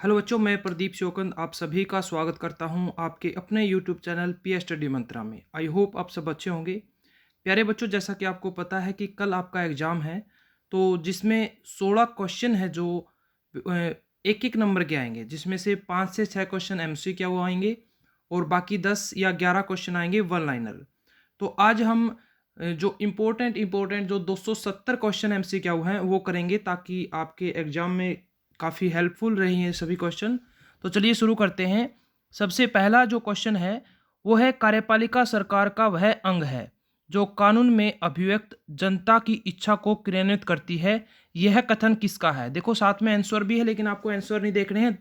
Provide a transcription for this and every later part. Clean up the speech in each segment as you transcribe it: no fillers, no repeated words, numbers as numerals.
Hello बच्चों, मैं प्रदीप शोकंद आप सभी का स्वागत करता हूं आपके अपने यूट्यूब चैनल पी स्टडी मंत्रा में। आई होप आप सब अच्छे होंगे। प्यारे बच्चों, जैसा कि आपको पता है कि कल आपका एग्ज़ाम है, तो जिसमें 16 क्वेश्चन है जो एक एक नंबर के आएंगे, जिसमें से 5 से 6 क्वेश्चन MCQ आएंगे और बाकी 10 या 11 क्वेश्चन आएंगे वन लाइनर। तो आज हम जो इम्पोर्टेंट जो 270 क्वेश्चन MCQ हैं वो करेंगे, ताकि आपके एग्ज़ाम में काफ़ी हेल्पफुल रही हैं सभी क्वेश्चन। तो चलिए शुरू करते हैं। सबसे पहला जो क्वेश्चन है वो है, कार्यपालिका सरकार का वह अंग है जो कानून में अभिव्यक्त जनता की इच्छा को क्रियान्वित करती है। यह कथन किसका है? देखो, साथ में आंसर भी है, लेकिन आपको आंसर नहीं देखने हैं,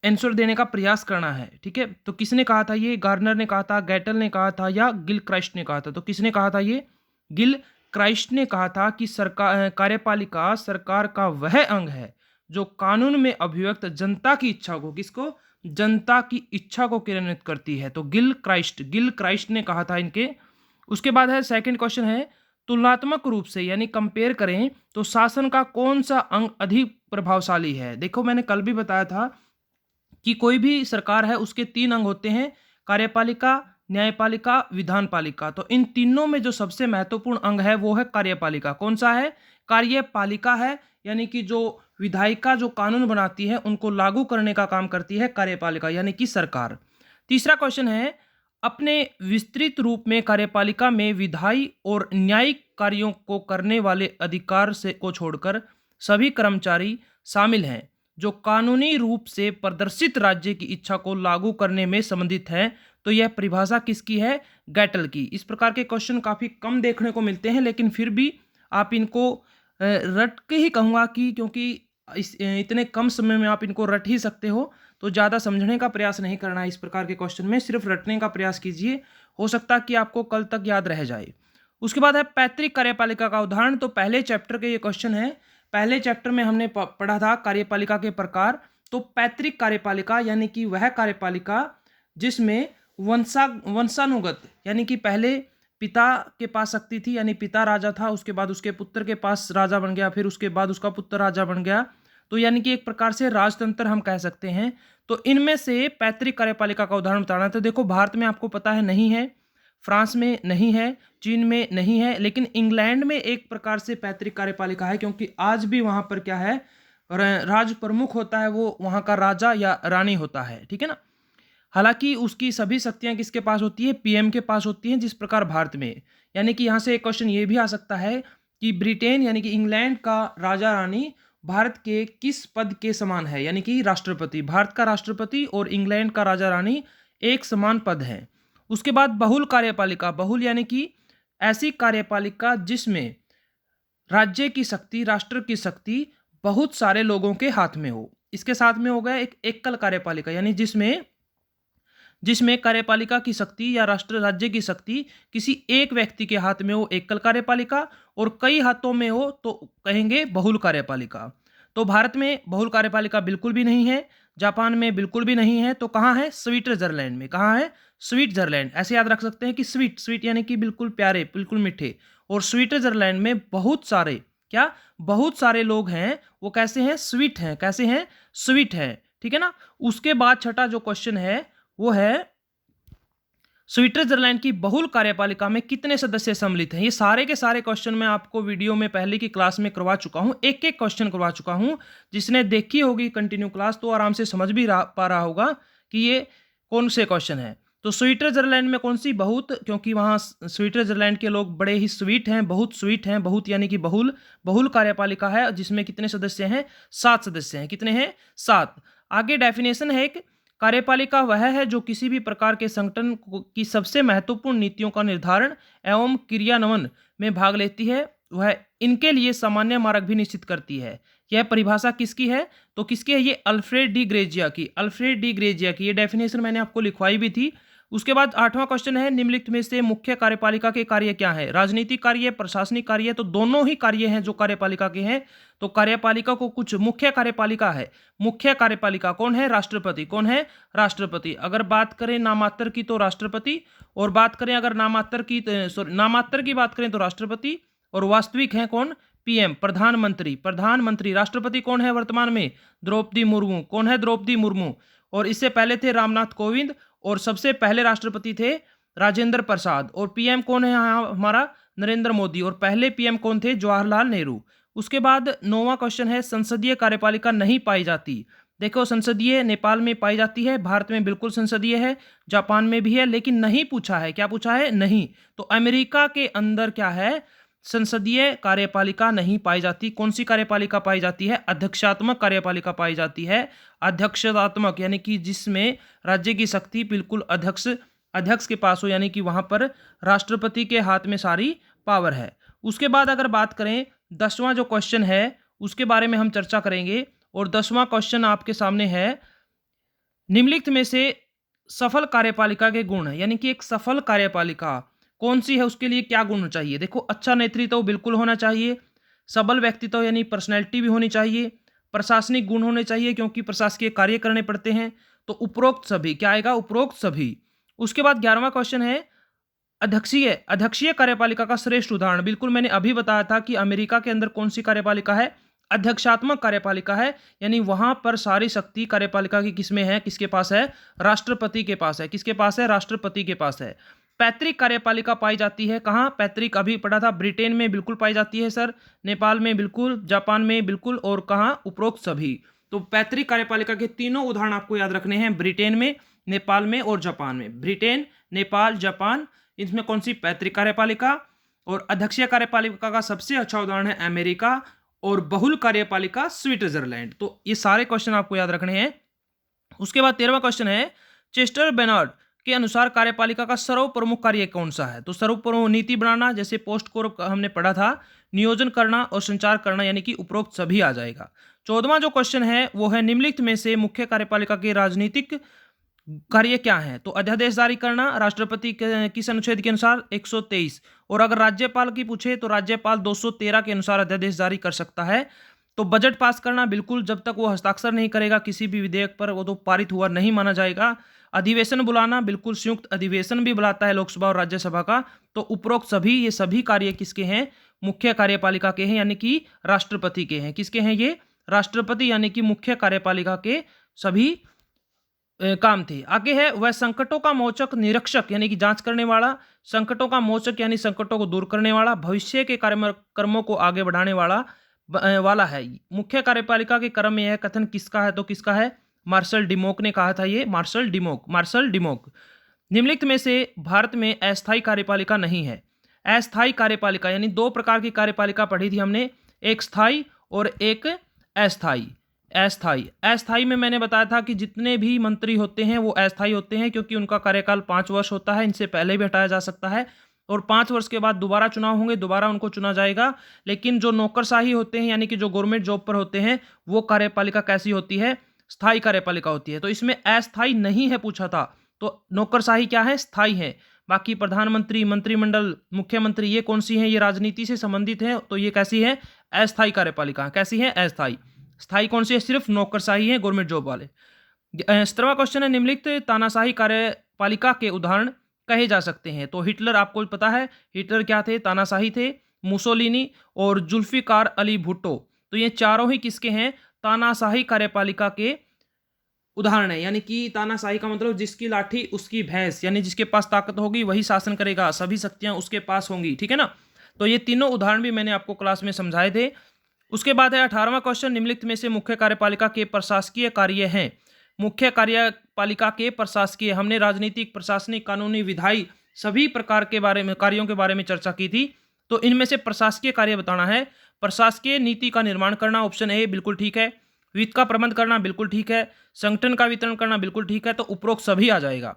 आंसर देने का प्रयास करना है। ठीक है, तो किसने कहा था ये? गार्नर ने कहा था, गैटल ने कहा था, या गिल क्राइस्ट ने कहा था? तो किसने कहा था ये? गिल क्राइस्ट ने कहा था कि सरकार कार्यपालिका सरकार का वह अंग है जो कानून में अभिव्यक्त जनता की इच्छा को, किसको? जनता की इच्छा को क्रियान्वित करती है। तो गिल क्राइस्ट ने कहा था इनके। उसके बाद है सेकंड क्वेश्चन है, तुलनात्मक रूप से यानी कंपेयर करें तो शासन का कौन सा अंग अधिक प्रभावशाली है? देखो, मैंने कल भी बताया था कि कोई भी सरकार है उसके 3 अंग होते हैं, कार्यपालिका, न्यायपालिका, विधानपालिका। तो इन तीनों में जो सबसे महत्वपूर्ण अंग है वो है कार्यपालिका। कौन सा है? कार्यपालिका है, यानी कि जो विधायिका जो कानून बनाती है उनको लागू करने का काम करती है कार्यपालिका, यानी कि सरकार। तीसरा क्वेश्चन है, अपने विस्तृत रूप में कार्यपालिका में विधायी और न्यायिक कार्यों को करने वाले अधिकार से को छोड़कर सभी कर्मचारी शामिल हैं जो कानूनी रूप से प्रदर्शित राज्य की इच्छा को लागू करने में संबंधित है। तो यह परिभाषा किसकी है? गैटल की। इस प्रकार के क्वेश्चन काफी कम देखने को मिलते हैं, लेकिन फिर भी आप इनको रट के ही कहूंगा, कि क्योंकि इतने कम समय में आप इनको रट ही सकते हो, तो ज़्यादा समझने का प्रयास नहीं करना है इस प्रकार के क्वेश्चन में, सिर्फ रटने का प्रयास कीजिए। हो सकता है कि आपको कल तक याद रह जाए। उसके बाद है पैतृक कार्यपालिका का उदाहरण। तो पहले चैप्टर के ये क्वेश्चन है। पहले चैप्टर में हमने पढ़ा था कार्यपालिका के प्रकार। तो पैतृक कार्यपालिका यानी कि वह कार्यपालिका जिसमें वंशानुगत, यानी कि पहले पिता के पास शक्ति थी, यानी पिता राजा था, उसके बाद उसके पुत्र के पास राजा बन गया, फिर उसके बाद उसका पुत्र राजा बन गया, तो यानी कि एक प्रकार से राजतंत्र हम कह सकते हैं। तो इनमें से पैतृक कार्यपालिका का उदाहरण बताना है। तो देखो, भारत में आपको पता है नहीं है, फ्रांस में नहीं है, चीन में नहीं है, लेकिन इंग्लैंड में एक प्रकार से पैतृक कार्यपालिका है, क्योंकि आज भी वहां पर क्या है, राज प्रमुख होता है, वो वहां का राजा या रानी होता है। ठीक है ना। हालांकि उसकी सभी शक्तियां किसके पास होती है? पीएम के पास होती हैं, जिस प्रकार भारत में। यानी कि यहां से एक क्वेश्चन ये भी आ सकता है कि ब्रिटेन यानी कि इंग्लैंड का राजा रानी भारत के किस पद के समान है? यानी कि राष्ट्रपति। भारत का राष्ट्रपति और इंग्लैंड का राजा रानी एक समान पद है। उसके बाद बहुल कार्यपालिका। बहुल यानी कि ऐसी कार्यपालिका जिसमें राज्य की शक्ति, राष्ट्र की शक्ति बहुत सारे लोगों के हाथ में हो। इसके साथ में हो गया एक एकल कार्यपालिका, यानी जिसमें जिसमें कार्यपालिका की शक्ति या राष्ट्र राज्य की शक्ति किसी एक व्यक्ति के हाथ में हो, एकल कार्यपालिका, और कई हाथों में हो तो कहेंगे बहुल कार्यपालिका। तो भारत में बहुल कार्यपालिका बिल्कुल भी नहीं है, जापान में बिल्कुल भी नहीं है, तो कहाँ है? स्विट्जरलैंड में। कहाँ है? स्विट्जरलैंड। ऐसे याद रख सकते हैं कि स्वीट स्वीट यानी कि बिल्कुल प्यारे, बिल्कुल मीठे। और स्विट्जरलैंड में बहुत सारे, क्या बहुत सारे लोग हैं, वो कैसे हैं? स्वीट हैं। कैसे हैं? स्वीट हैं। ठीक है ना। उसके बाद छठा जो क्वेश्चन है वो है, स्विट्जरलैंड की बहुल कार्यपालिका में कितने सदस्य सम्मिलित हैं? ये सारे के सारे क्वेश्चन मैं आपको वीडियो में पहले की क्लास में करवा चुका हूं, एक एक क्वेश्चन करवा चुका हूं। जिसने देखी होगी कंटिन्यू क्लास तो आराम से समझ भी पा रहा होगा कि ये कौन से क्वेश्चन है। तो स्विट्जरलैंड में कौन सी? बहुत, क्योंकि वहां स्विट्जरलैंड के लोग बड़े ही स्वीट हैं, बहुत स्वीट हैं। बहुत यानी कि बहुल, बहुल कार्यपालिका है, जिसमें कितने सदस्य हैं? 7 सदस्य हैं। कितने हैं? 7। आगे डेफिनेशन है एक, कार्यपालिका वह है जो किसी भी प्रकार के संगठन की सबसे महत्वपूर्ण नीतियों का निर्धारण एवं क्रियान्वयन में भाग लेती है। वह इनके लिए सामान्य मार्ग भी निश्चित करती है। यह परिभाषा किसकी है? तो किसकी है? ये अल्फ्रेड डी ग्रेजिया की। अल्फ्रेड डी ग्रेजिया की ये डेफिनेशन मैंने आपको लिखवाई भी थी। उसके बाद 8वां क्वेश्चन है, निम्नलिखित में से मुख्य कार्यपालिका के कार्य क्या है? राजनीतिक कार्य, प्रशासनिक कार्य। तो दोनों ही कार्य हैं जो कार्यपालिका के हैं। तो कार्यपालिका को कुछ मुख्य कार्यपालिका है। मुख्य कार्यपालिका कौन है? राष्ट्रपति। कौन है? राष्ट्रपति। अगर बात करें नामात्र की तो राष्ट्रपति, और बात करें अगर नामात्र की बात करें तो राष्ट्रपति, और वास्तविक है कौन? पीएम प्रधानमंत्री, प्रधानमंत्री। राष्ट्रपति कौन है वर्तमान में? द्रौपदी मुर्मू। कौन है? द्रौपदी मुर्मू। और इससे पहले थे रामनाथ कोविंद, और सबसे पहले राष्ट्रपति थे राजेंद्र प्रसाद। और पीएम कौन है यहाँ हमारा? नरेंद्र मोदी। और पहले पीएम कौन थे? जवाहरलाल नेहरू। उसके बाद 9वां क्वेश्चन है, संसदीय कार्यपालिका नहीं पाई जाती। देखो, संसदीय नेपाल में पाई जाती है, भारत में बिल्कुल संसदीय है, जापान में भी है, लेकिन नहीं पूछा है। क्या पूछा है? नहीं। तो अमेरिका के अंदर क्या है? संसदीय कार्यपालिका नहीं पाई जाती। कौन सी कार्यपालिका पाई जाती है? अध्यक्षात्मक कार्यपालिका पाई जाती है। अध्यक्षात्मक यानी कि जिसमें राज्य की शक्ति बिल्कुल अध्यक्ष के पास हो, यानी कि वहां पर राष्ट्रपति के हाथ में सारी पावर है। उसके बाद अगर बात करें 10वां जो क्वेश्चन है उसके बारे में हम चर्चा करेंगे। और 10वां क्वेश्चन आपके सामने है, निम्नलिखित में से सफल कार्यपालिका के गुण, यानी कि एक सफल कार्यपालिका कौन सी है, उसके लिए क्या गुण चाहिए? देखो, अच्छा नेतृत्व बिल्कुल होना चाहिए, सबल व्यक्तित्व यानी पर्सनैलिटी भी होनी चाहिए, प्रशासनिक गुण होने चाहिए क्योंकि प्रशासकीय कार्य करने पड़ते हैं। तो उपरोक्त सभी, क्या आएगा? उपरोक्त सभी। उसके बाद 11वां क्वेश्चन है, अध्यक्षीय कार्यपालिका का श्रेष्ठ उदाहरण। बिल्कुल मैंने अभी बताया था कि अमेरिका के अंदर कौन सी कार्यपालिका है? अध्यक्षात्मक कार्यपालिका है, यानी वहां पर सारी शक्ति कार्यपालिका की किसमें है? किसके पास है? राष्ट्रपति के पास है। किसके पास है? राष्ट्रपति के पास है। पैतृक कार्यपालिका पाई जाती है कहाँ? पैतृक अभी पढ़ा था, ब्रिटेन में बिल्कुल पाई जाती है सर, नेपाल में बिल्कुल, जापान में बिल्कुल, और कहाँ? उपरोक्त सभी। तो पैतृक कार्यपालिका के तीनों उदाहरण आपको याद रखने हैं, ब्रिटेन में, नेपाल में और जापान में। ब्रिटेन, नेपाल, जापान, इसमें कौन सी? पैतृक कार्यपालिका। और अध्यक्षीय कार्यपालिका का सबसे अच्छा उदाहरण है अमेरिका, और बहुल कार्यपालिका स्विट्जरलैंड। तो ये सारे क्वेश्चन आपको याद रखने हैं। उसके बाद 13वां क्वेश्चन है, चेस्टर बेनार्ड के अनुसार कार्यपालिका का सर्वप्रमुख कार्य कौन सा है? तो सर्वप्रमुख नीति बनाना, जैसे पोस्ट कोर हमने पढ़ा था, नियोजन करना और संचार करना, यानी कि उपरोक्त सभी आ जाएगा। 14वां जो क्वेश्चन है वो है, निम्नलिखित में से मुख्य कार्यपालिका के राजनीतिक कार्य क्या है? तो अध्यादेश जारी करना, राष्ट्रपति किस अनुच्छेद के अनुसार? 123। और अगर राज्यपाल की पूछे तो राज्यपाल 213 के अनुसार अध्यादेश जारी कर सकता है। तो बजट पास करना, बिल्कुल जब तक वो हस्ताक्षर नहीं करेगा किसी भी विधेयक पर वो तो पारित हुआ नहीं माना जाएगा। अधिवेशन बुलाना, बिल्कुल संयुक्त अधिवेशन भी बुलाता है लोकसभा और राज्यसभा का। तो उपरोक्त सभी, ये सभी कार्य किसके हैं? मुख्य कार्यपालिका के हैं, यानी कि राष्ट्रपति के हैं। किसके हैं ये? राष्ट्रपति, यानी कि मुख्य कार्यपालिका के सभी काम थे। आगे है, वह संकटों का मोचक निरीक्षक, यानी कि जांच करने वाला, संकटों का मोचक यानी संकटों को दूर करने वाला, भविष्य के कर्मों को आगे बढ़ाने वाला है। मुख्य कार्यपालिका के क्रम में यह कथन किसका है? तो किसका है? मार्शल डिमोक ने कहा था, ये मार्शल डिमोक। निम्नलिखित में से भारत में अस्थायी कार्यपालिका नहीं है। अस्थायी कार्यपालिका यानी दो प्रकार की कार्यपालिका पढ़ी थी हमने, एक स्थायी और एक अस्थायी। अस्थायी में मैंने बताया था कि जितने भी मंत्री होते हैं वो अस्थायी होते हैं, क्योंकि उनका कार्यकाल 5 वर्ष होता है, इनसे पहले भी हटाया जा सकता है, और 5 वर्ष के बाद दोबारा चुनाव होंगे, दोबारा उनको चुना जाएगा। लेकिन जो नौकरशाही होते हैं, यानी कि जो गवर्नमेंट जॉब पर होते हैं, वो कार्यपालिका कैसी होती है? स्थायी कार्यपालिका होती है। तो इसमें अस्थायी नहीं है पूछा था, तो नौकरशाही क्या है? स्थायी है। बाकी प्रधानमंत्री, मंत्रिमंडल, मुख्यमंत्री, ये कौन सी है? ये राजनीति से संबंधित है, तो ये कैसी है? अस्थायी कार्यपालिका। कैसी है? अस्थायी। स्थायी कौन सी है? सिर्फ नौकरशाही है, गवर्नमेंट जॉब वाले। 17वां क्वेश्चन है, निम्नलिखित तानाशाही कार्यपालिका के उदाहरण कहे जा सकते हैं। तो हिटलर, आपको पता है हिटलर क्या थे? तानाशाही थे। मुसोलिनी और जुल्फिकार अली भुट्टो, तो ये चारों ही किसके हैं? तानाशाही कार्यपालिका के उदाहरण है। यानी कि तानाशाही का मतलब जिसकी लाठी उसकी भैंस, यानी जिसके पास ताकत होगी वही शासन करेगा, सभी शक्तियां उसके पास होंगी, ठीक है ना। तो ये तीनों उदाहरण भी मैंने आपको क्लास में समझाए थे। उसके बाद है 18वां क्वेश्चन, निम्नलिखित में से मुख्य कार्यपालिका के प्रशासकीय कार्य हैं। मुख्य कार्यपालिका के प्रशासकीय, हमने राजनीतिक, प्रशासनिक, कानूनी, विधायी सभी प्रकार के बारे में, कार्यों के बारे में चर्चा की थी। तो इनमें से प्रशासकीय कार्य बताना है। प्रशासकीय नीति का निर्माण करना, ऑप्शन ए बिल्कुल ठीक है। वित्त का प्रबंध करना बिल्कुल ठीक है। संगठन का वितरण करना बिल्कुल ठीक है। तो उपरोक्त सभी आ जाएगा।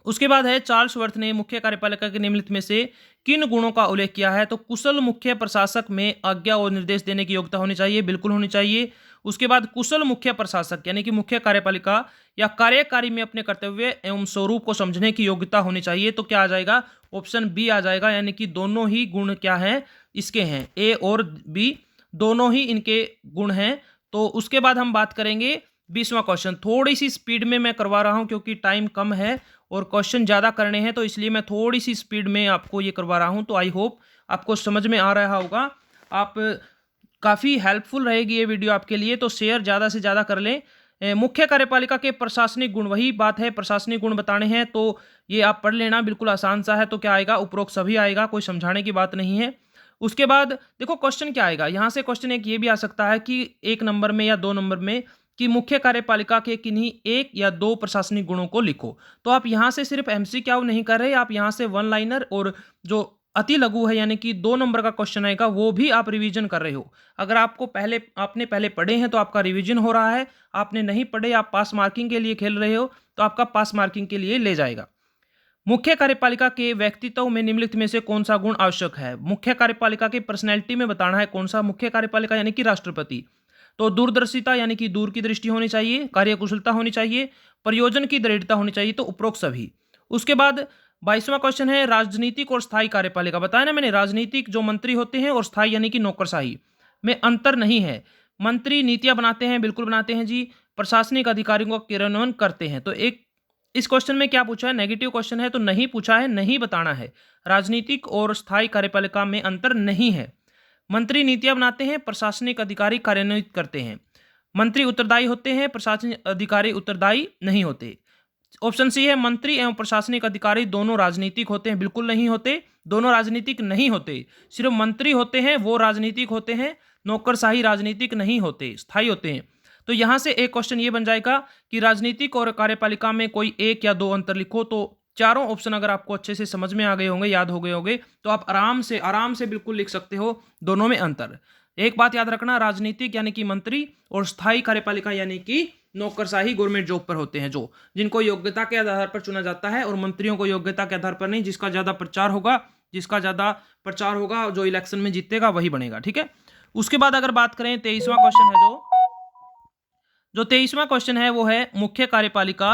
उसके बाद है, चार्ल्स वर्थ ने मुख्य कार्यपालिका के निम्नलिखित में से किन गुणों का उल्लेख किया है? तो कुशल मुख्य प्रशासक में आज्ञा और निर्देश देने की योग्यता होनी चाहिए, बिल्कुल होनी चाहिए। उसके बाद कुशल मुख्य प्रशासक यानी कि मुख्य कार्यपालिका या कार्यकारी में अपने कर्तव्य एवं स्वरूप को समझने की योग्यता होनी चाहिए। तो क्या आ जाएगा? ऑप्शन बी आ जाएगा, यानी कि दोनों ही गुण क्या हैं? इसके हैं, ए और बी दोनों ही इनके गुण हैं। तो उसके बाद हम बात करेंगे 20वां क्वेश्चन। थोड़ी सी स्पीड में मैं करवा रहा हूं क्योंकि टाइम कम है और क्वेश्चन ज़्यादा करने हैं, तो इसलिए मैं थोड़ी सी स्पीड में आपको ये करवा रहा हूं। तो आई होप आपको समझ में आ रहा होगा। आप काफ़ी हेल्पफुल रहेगी ये वीडियो आपके लिए, तो शेयर ज़्यादा से ज़्यादा कर लें। मुख्य कार्यपालिका के प्रशासनिक गुण, वही बात है, प्रशासनिक गुण बताने हैं, तो ये आप पढ़ लेना, बिल्कुल आसान सा है। तो क्या आएगा, उपरोक्त सभी आएगा, कोई समझाने की बात नहीं है। उसके बाद देखो क्वेश्चन क्या आएगा, यहाँ से क्वेश्चन एक ये भी आ सकता है कि 1 नंबर में या 2 नंबर में कि मुख्य कार्यपालिका के किन्हीं 1 या 2 प्रशासनिक गुणों को लिखो। तो आप यहाँ से सिर्फ एमसीक्यू नहीं कर रहे, आप यहाँ से वन लाइनर और जो अति लघु है यानी कि 2 नंबर का क्वेश्चन आएगा वो भी आप रिवीजन कर रहे हो। अगर आपने पहले पढ़े हैं तो आपका रिवीजन हो रहा है, आपने नहीं पढ़े, आप पास मार्किंग के लिए खेल रहे हो, तो आपका पास मार्किंग के लिए ले जाएगा। मुख्य कार्यपालिका के व्यक्तित्व में निम्नलिखित में से कौन सा गुण आवश्यक है? मुख्य कार्यपालिका की पर्सनैलिटी में बताना है कौन सा मुख्य कार्यपालिका यानी कि राष्ट्रपति। तो दूरदर्शिता यानी कि दूर की दृष्टि होनी चाहिए, कार्यकुशलता होनी चाहिए, प्रयोजन की दृढ़ता होनी चाहिए, तो उपरोक्त सभी। उसके बाद 22वां क्वेश्चन है राजनीतिक और स्थायी कार्यपालिका। बताया ना मैंने, राजनीतिक जो मंत्री होते हैं और स्थायी यानी कि नौकरशाही में अंतर नहीं है। मंत्री नीतियां बनाते हैं, बिल्कुल बनाते हैं जी, प्रशासनिक अधिकारियों का क्रियान्वयन करते हैं। तो एक इस क्वेश्चन में क्या पूछा है, नेगेटिव क्वेश्चन है, तो नहीं पूछा है, नहीं बताना है। राजनीतिक और स्थायी कार्यपालिका में अंतर नहीं है। मंत्री नीतियां बनाते हैं, प्रशासनिक अधिकारी कार्यान्वित करते हैं। मंत्री उत्तरदायी होते हैं, प्रशासनिक अधिकारी उत्तरदायी नहीं होते। ऑप्शन सी है मंत्री एवं प्रशासनिक अधिकारी दोनों राजनीतिक होते हैं, बिल्कुल नहीं होते, दोनों राजनीतिक नहीं होते। सिर्फ मंत्री होते हैं वो राजनीतिक होते हैं, नौकरशाही राजनीतिक नहीं होते, स्थायी होते हैं। तो यहां से एक क्वेश्चन ये बन जाएगा कि राजनीतिक और कार्यपालिका में कोई 1 या 2 अंतर लिखो। तो चारों ऑप्शन अगर आपको अच्छे से समझ में आ गए होंगे, याद हो गए होंगे, तो आप आराम से बिल्कुल लिख सकते हो दोनों में अंतर। एक बात याद रखना, राजनीतिक यानी कि मंत्री और स्थायी कार्यपालिका यानी कि नौकरशाही गवर्नमेंट जॉब पर होते हैं, जो जिनको योग्यता के आधार पर चुना जाता है, और मंत्रियों को योग्यता के आधार पर नहीं, जिसका ज्यादा प्रचार होगा जो इलेक्शन में जीतेगा वही बनेगा, ठीक है। उसके बाद अगर बात करें 23वां क्वेश्चन है, जो 23वां क्वेश्चन है वो है मुख्य कार्यपालिका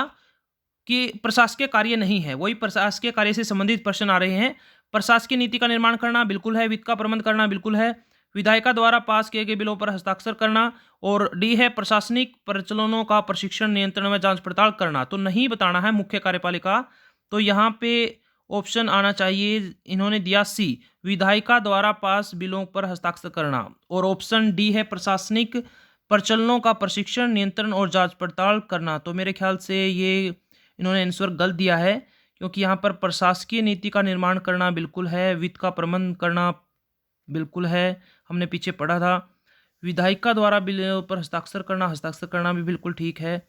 की प्रशासकीय कार्य नहीं है, वही प्रशासकीय कार्य से संबंधित प्रश्न आ रहे हैं। प्रशासकीय नीति का निर्माण करना बिल्कुल है, वित्त का प्रबंध करना बिल्कुल है, विधायिका द्वारा पास किए गए बिलों पर हस्ताक्षर करना, और डी है प्रशासनिक प्रचलनों का प्रशिक्षण, नियंत्रण व जांच पड़ताल करना। तो नहीं बताना है मुख्य कार्यपालिका, तो यहाँ पे ऑप्शन आना चाहिए, इन्होंने दिया सी, विधायिका द्वारा पास बिलों पर हस्ताक्षर करना, और ऑप्शन डी है प्रशासनिक प्रचलनों का प्रशिक्षण, नियंत्रण और जांच पड़ताल करना। तो मेरे ख्याल से ये इन्होंने आंसर गलत दिया है, क्योंकि यहाँ पर प्रशासकीय नीति का निर्माण करना बिल्कुल है, वित्त का प्रबंध करना बिल्कुल है, हमने पीछे पढ़ा था। विधायिका द्वारा बिल पर हस्ताक्षर करना भी बिल्कुल ठीक है,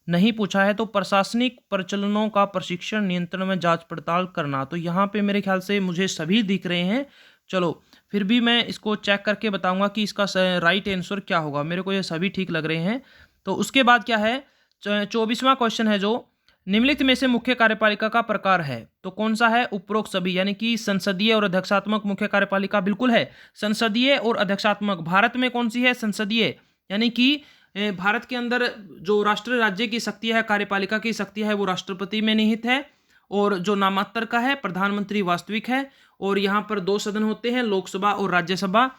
नहीं पूछा है। तो प्रशासनिक प्रचलनों का प्रशिक्षण, नियंत्रण में जांच पड़ताल करना, तो यहाँ पे मेरे ख्याल से मुझे सभी दिख रहे हैं। चलो फिर भी मैं इसको चेक करके बताऊंगा कि इसका राइट आंसर क्या होगा, मेरे को ये सभी ठीक लग रहे हैं। तो उसके बाद क्या है, 24वां क्वेश्चन है, जो निम्नलिखित में से मुख्य कार्यपालिका का प्रकार है, तो कौन सा है? उपरोक्त सभी, यानी कि संसदीय और अध्यक्षात्मक मुख्य कार्यपालिका बिल्कुल है, संसदीय और अध्यक्षात्मक। भारत में कौन सी है? संसदीय, यानी कि भारत के अंदर जो राष्ट्र राज्य की शक्ति है, कार्यपालिका की शक्ति है, वो राष्ट्रपति में निहित है, और जो नामात्र का है प्रधानमंत्री वास्तविक है, और यहाँ पर 2 सदन होते हैं, लोकसभा और राज्यसभा,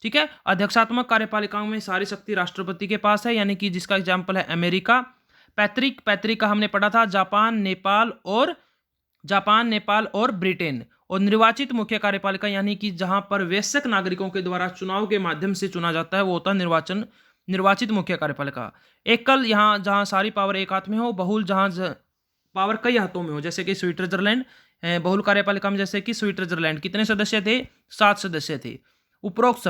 ठीक है। अध्यक्षात्मक कार्यपालिकाओं में सारी शक्ति राष्ट्रपति के पास है, यानी कि जिसका एग्जाम्पल है अमेरिका। पैतृक का हमने पढ़ा था जापान, नेपाल और ब्रिटेन। और निर्वाचित मुख्य कार्यपालिका यानी कि जहां पर वयस्क नागरिकों के द्वारा चुनाव के माध्यम से चुना जाता है, वो होता है निर्वाचित मुख्य कार्यपालिका। एकल, यहाँ जहां सारी पावर एक हाथ में हो, बहुल जहां पावर कई हाथों में हो, जैसे कि स्विट्जरलैंड। बहुल कार्यपालिका में जैसे कि स्विट्जरलैंड कितने सदस्य थे? 7 सदस्य थे। उपरोक्त